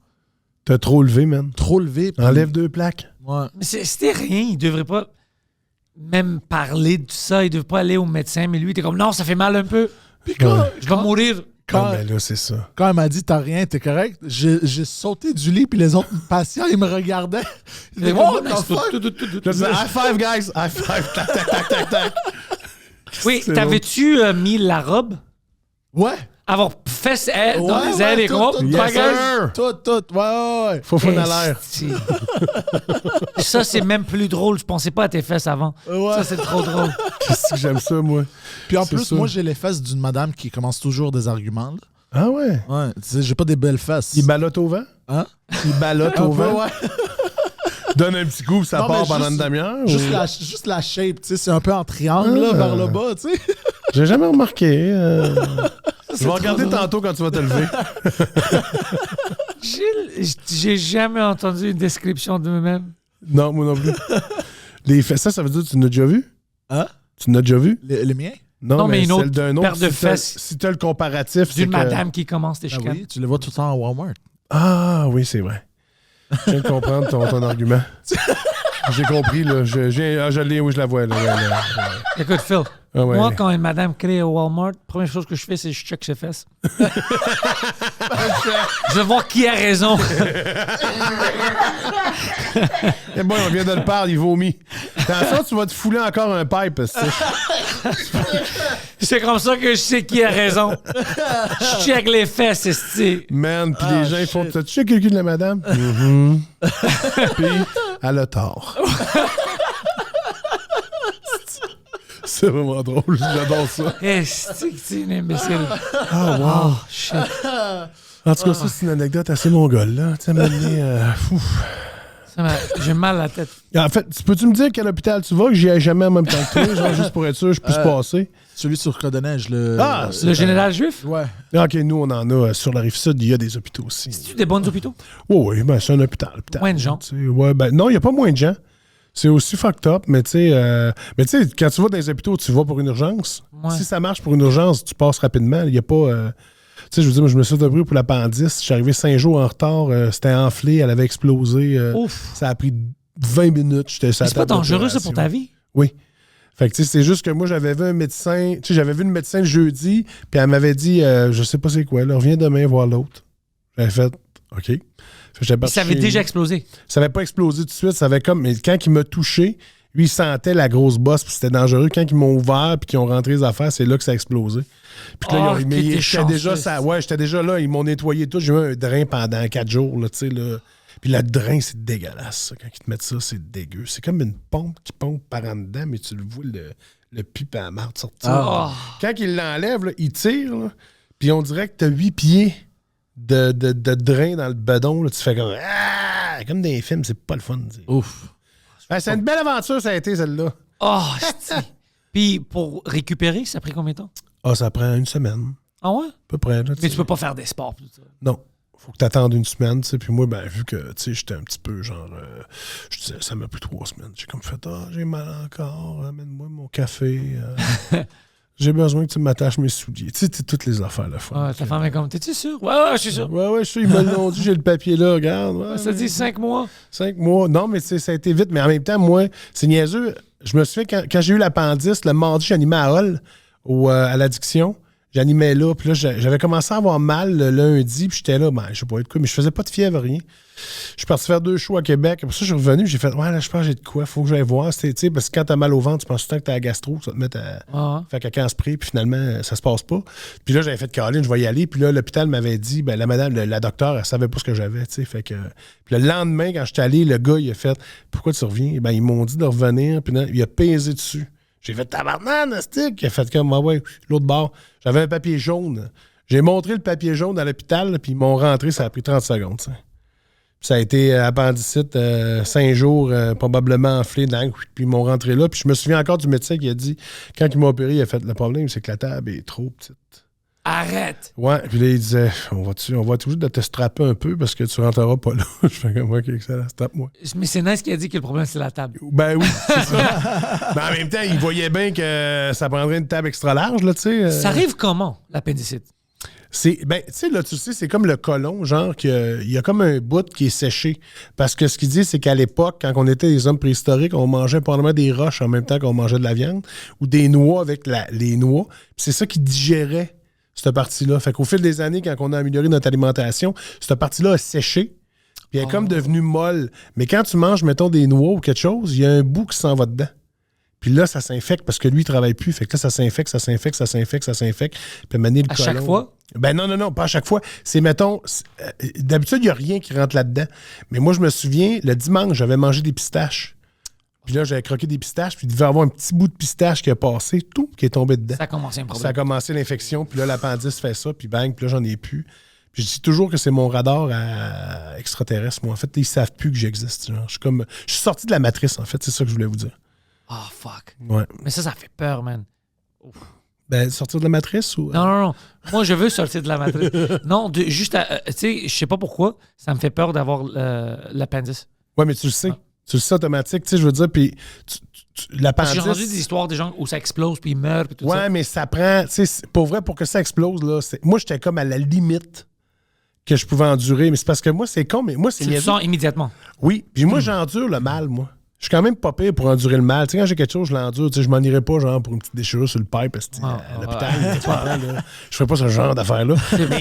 T'as trop levé, man. trop levé. puis- Enlève 2 plaques. Ouais. Mais c'était rien. Il devrait pas même parler de ça. Il devrait pas aller au médecin. Mais lui, t'es comme, non, ça fait mal un peu. Puis quand, Je vais mourir. Ah, ben là, c'est ça. quand elle m'a dit t'as rien, t'es correct, j'ai sauté du lit puis les autres patients ils me regardaient. Ils étaient comme, Oh, What the fuck? Je dis, high five, guys! High five! Tac, tac, tac, tac, tac. Oui, C'est t'avais-tu mis la robe? Ouais. Avoir fait dans les airs et tout, comme, tout, Yes, bagages. sir. Tout. Ouais. Faut à l'air. Esti. Ça, c'est même plus drôle. Je pensais pas à tes fesses avant. Ouais. Ça, c'est trop drôle. Qu'est-ce que j'aime ça, moi? Puis en C'est plus, ça. moi j'ai les fesses d'une madame qui commence toujours des arguments. Là. Ah ouais? Ouais. Tu sais, j'ai pas des belles fesses. Il ballotte au vent? Hein? Il ballotte Un au peu, vent? ouais. Donne un petit coup, ça Non, mais part pendant juste- une demi-heure? Juste, ou- juste la shape, tu sais, c'est un peu en triangle là, vers le bas, tu sais. J'ai jamais remarqué. Je vais regarder tantôt quand tu vas te lever. J'ai jamais entendu une description de moi-même. Non, moi non plus. Les fesses, ça veut dire que tu l'as déjà vu? Hein? Tu l'as déjà vu? Les miens? Non, mais une autre celle d'un autre. paire de si t'as- fesses. Si tu as le comparatif, c'est D'une que... madame qui commence tes Ah chicanes. oui, tu les vois tout le temps à Walmart. Ah oui, c'est vrai. Je viens de comprendre ton argument. J'ai compris, là. Je l'ai, oui, je la vois. Là, Écoute, Phil, Ah ouais. moi, quand une madame crée au Walmart, première chose que je fais, c'est que je check ses fesses. Je veux voir qui a raison. Eh bon, on vient de le parler, il vomit. Attention, tu vas te fouler encore un pipe. C'est comme ça que je sais qui a raison. Je check les fesses, esti. Man, puis les gens ils font... T'as-tu checké le cul de la madame? Puis, elle a tort. C'est vraiment drôle, j'adore ça. Esti, c'est une imbécile. Ah, wow. Oh, shit. En tout cas, ça, c'est une anecdote assez mongole, là. Tu sais, J'ai mal à la tête. En fait, peux-tu me dire quel hôpital tu vas que j'y ai jamais en même temps que toi, genre juste pour être sûr que je puisse passer? Celui sur Côte-de-Neige, le général juif? Ouais. OK, nous, on en a sur la Rive-Sud, il y a des hôpitaux aussi. C'est-tu des bons hôpitaux? Oui, ben c'est un hôpital. Moins de gens. Ouais, ben, non, il n'y a pas moins de gens. C'est aussi fucked up, mais tu sais, quand tu vas dans les hôpitaux, tu vas pour une urgence. Ouais. Si ça marche pour une urgence, tu passes rapidement. Il n'y a pas... tu sais, je veux dire, moi, je me suis fait opérer pour l'appendice. Je suis arrivé 5 jours en retard. C'était enflé, elle avait explosé. Ça a pris 20 minutes. C'est pas dangereux, ça, pour ta vie? Oui. Fait que, tu sais, c'est juste que moi, j'avais vu un médecin. Tu sais, j'avais vu une médecin le jeudi, puis elle m'avait dit, je sais pas c'est quoi, là, reviens demain voir l'autre. J'avais fait, OK. Ça avait déjà explosé. Ça n'avait pas explosé tout de suite. Ça avait comme. Mais quand il m'a touché, lui, il sentait la grosse bosse, puis c'était dangereux. Quand ils m'ont ouvert, puis qu'ils ont rentré les affaires, c'est là que ça a explosé. Puis là, j'étais déjà là. Ils m'ont nettoyé tout. J'ai eu un drain pendant 4 jours, là, tu sais, là. Puis le drain, c'est dégueulasse. Ça. Quand ils te mettent ça, c'est dégueu. C'est comme une pompe qui pompe par en dedans, mais tu le vois, le pipe à la marde sortir. Quand ils l'enlèvent, là, ils tirent, là, puis on dirait que tu as 8 pieds de drain dans le bedon. Là, tu fais comme dans les films, c'est pas le fun. Ouf. C'est une belle aventure, ça a été, celle-là. Puis pour récupérer, ça a pris combien de temps? Ça prend une semaine. Ah ouais? À peu près. Là, mais tu peux pas faire des sports. Tout ça. Non. Faut que tu attendes une semaine. Puis moi, ben, vu que j'étais un petit peu genre. Je disais, ça m'a pris 3 semaines. J'ai comme fait, j'ai mal encore. Amène-moi mon café. J'ai besoin que tu m'attaches mes souliers. Tu sais, toutes les affaires, la fois. Ta femme est comme, t'es-tu sûr? Ouais, je suis sûr. Ouais, je suis sûr. Ils me l'ont dit, j'ai le papier là, regarde. Ça dit 5 mois. 5 mois. Non, mais ça a été vite. Mais en même temps, moi, c'est niaiseux. Je me suis fait, quand j'ai eu l'appendice, le mardi, j'animais à Hall, à l'addiction. J'animais là. Puis là, j'avais commencé à avoir mal le lundi. Puis j'étais là, je sais pas de quoi, mais je faisais pas de fièvre, rien. Je suis parti faire 2 shows à Québec. Après ça, je suis revenu. J'ai fait, là, je pense que j'ai de quoi. Faut que j'aille voir. Parce que quand t'as mal au ventre, tu penses tout le temps que t'as la gastro. Ça te met à faire caca en spray. Puis finalement, ça se passe pas. Puis là, j'avais fait Caroline, je vais y aller. Puis là, l'hôpital m'avait dit, la madame, la docteure, elle savait pas ce que j'avais. Fait que. Puis le lendemain, quand j'étais allé, le gars, il a fait, pourquoi tu reviens? Ils m'ont dit de revenir. Puis il a pesé dessus. J'ai fait tabarnak, stick. Il a fait comme, l'autre bord. J'avais un papier jaune. J'ai montré le papier jaune à l'hôpital, puis ils m'ont rentré, ça a pris 30 secondes. Puis ça a été appendicite, 5 jours, probablement enflé, puis ils m'ont rentré là. Puis je me souviens encore du médecin qui a dit, quand il m'a opéré, il a fait, le problème, c'est que la table est trop petite. Arrête! Ouais, puis là, il disait, on va toujours de te strapper un peu parce que tu rentreras pas là. Je fais comme, OK, ça strappe-moi. Mais c'est Nice qui a dit que le problème, c'est la table. Ben oui, c'est ça. Mais en même temps, il voyait bien que ça prendrait une table extra large, là, tu sais. Ça arrive comment, l'appendicite? Tu sais, là, tu sais, c'est comme le côlon, genre, qu'il y a comme un bout qui est séché. Parce que ce qu'il dit, c'est qu'à l'époque, quand on était des hommes préhistoriques, on mangeait probablement des roches en même temps qu'on mangeait de la viande ou des noix avec les noix. Puis c'est ça qui digérait cette partie-là. Fait qu'au fil des années, quand on a amélioré notre alimentation, cette partie-là a séché. Puis elle est comme devenue molle. Mais quand tu manges, mettons, des noix ou quelque chose, il y a un bout qui s'en va dedans. Puis là, ça s'infecte parce que lui, il travaille plus. Fait que là, ça s'infecte. Puis mener le à côlon. Chaque fois? Ben non, pas à chaque fois. C'est, mettons, d'habitude, il n'y a rien qui rentre là-dedans. Mais moi, je me souviens, le dimanche, j'avais mangé des pistaches. Puis là, j'avais croqué des pistaches, puis il devait y avoir un petit bout de pistache qui a passé, tout, qui est tombé dedans. Ça a commencé un problème. Ça a commencé l'infection, puis là, l'appendice fait ça, puis bang, puis là, j'en ai plus. Puis je dis toujours que c'est mon radar extraterrestre, moi. En fait, ils savent plus que j'existe. Genre. Je suis sorti de la matrice, en fait, c'est ça que je voulais vous dire. Oh, fuck. Ouais. Mais ça fait peur, man. Ouf. Ben, sortir de la matrice ou... Non. Moi, je veux sortir de la matrice. Non, tu sais, je sais pas pourquoi, ça me fait peur d'avoir l'appendice. Ouais, mais tu le sais. Ah. Tu le sais automatique, tu sais, je veux dire, puis l'appendice... J'ai entendu des histoires des gens où ça explose, puis ils meurent, puis tout ça. Ouais, mais ça prend... Tu sais, pour vrai, pour que ça explose, là, moi, j'étais comme à la limite que je pouvais endurer. Mais c'est parce que moi, c'est con, mais moi, c'est... Tu le sens immédiatement. Oui, puis moi, j'endure le mal, moi. Je suis quand même pas pire pour endurer le mal. Tu sais, quand j'ai quelque chose, je l'endure. Tu sais, je m'en irais pas, genre, pour une petite déchirure sur le pipe à l'hôpital. Je ferais pas ce genre d'affaires-là.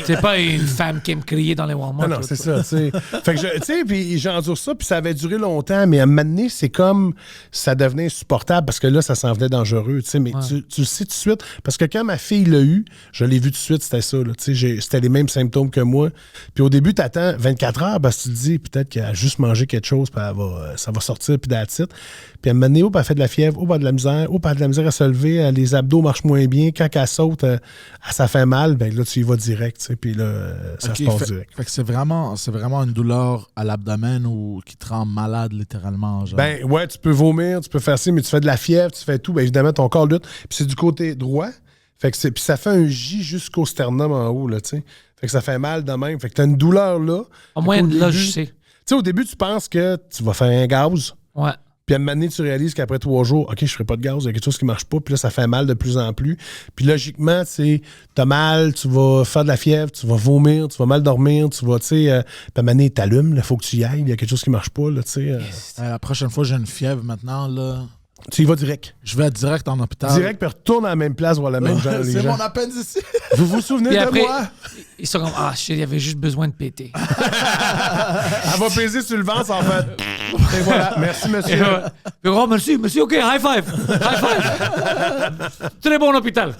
C'est pas une femme qui aime crier dans les Walmart. Non, c'est ça, tu sais. Fait que, tu sais, puis j'endure ça, puis ça avait duré longtemps, mais à un moment donné, c'est comme ça devenait insupportable parce que là, ça s'en venait dangereux, tu sais. Mais tu le sais tout de suite, parce que quand ma fille l'a eu, je l'ai vu tout de suite, c'était ça, là. Tu sais, c'était les mêmes symptômes que moi. Puis au début, t'attends 24 heures parce que tu te dis, peut-être qu'elle a juste mangé quelque chose, puis ça va sortir, puis that's it. Puis à un moment donné, elle fait de la fièvre, elle a de la misère, elle a de la misère à se lever, les abdos marchent moins bien. Quand elle saute, ça fait mal, ben là, tu y vas direct, tu sais, puis là, ça se passe direct. Fait que c'est vraiment une douleur à l'abdomen ou qui te rend malade, littéralement, genre. Ben ouais, tu peux vomir, tu peux faire ça, mais tu fais de la fièvre, tu fais tout, ben évidemment, ton corps lutte. Puis c'est du côté droit, fait que puis ça fait un J jusqu'au sternum en haut, là, tu sais. Fait que ça fait mal de même. Fait que t'as une douleur là. Au moins, là, je sais. Tu sais, au début, tu penses que tu vas faire un gaz. Ouais. Puis à un moment donné, tu réalises qu'après 3 jours, OK, je ferai pas de gaz, il y a quelque chose qui marche pas. Puis là, ça fait mal de plus en plus. Puis logiquement, t'as mal, tu vas faire de la fièvre, tu vas vomir, tu vas mal dormir, tu vas, tu sais... puis à un moment donné, t'allumes, il faut que tu y ailles, il y a quelque chose qui marche pas, là, tu sais. La prochaine fois, j'ai une fièvre maintenant, là... Tu y vas direct. Je vais direct en hôpital. Direct, puis retourne à la même place voir la même gens. C'est mon appendicite. Vous vous souvenez Puis de après, moi? ils sont comme, il y avait juste besoin de péter. Elle va peser sur le ventre, en fait. Et voilà. Merci, monsieur. Puis, monsieur, OK, high five. High five. Très bon hôpital.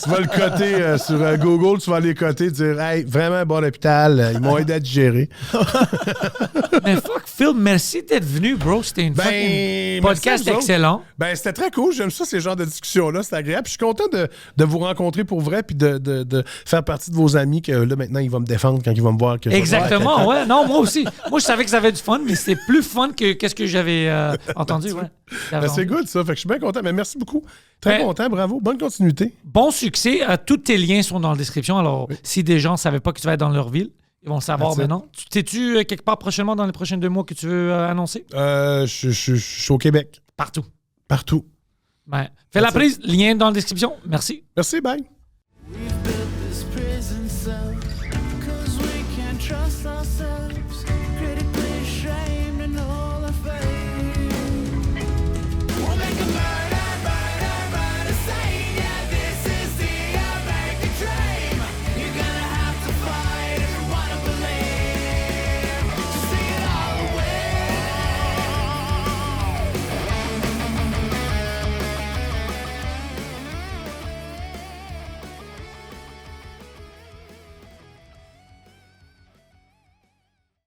Tu vas le coter sur Google, tu vas aller coter, dire, hey, vraiment bon hôpital, ils m'ont aidé à digérer. Mais fuck, Phil, merci d'être venu, bro. C'était une fucking podcast excellent. Ben, c'était très cool. J'aime ça, ces genres de discussions-là. C'est agréable. Puis je suis content de vous rencontrer pour vrai puis de faire partie de vos amis que là, maintenant, ils vont me défendre quand ils vont me voir. Que exactement, ouais. Non, moi aussi. Moi, je savais que ça avait du fun, mais c'était plus fun que qu'est-ce que j'avais entendu, ouais. Ben, c'est good, ça. Fait que je suis bien content. Mais merci beaucoup. Très content. Bravo. Bonne continuité. Bon succès. Tous tes liens sont dans la description. Alors, si des gens ne savaient pas que tu vas être dans leur ville, ils vont le savoir maintenant. T'es-tu quelque part prochainement dans les prochains 2 mois que tu veux annoncer? Je suis au Québec. Partout. Partout. Ben, fais la prise. Lien dans la description. Merci. Merci, bye.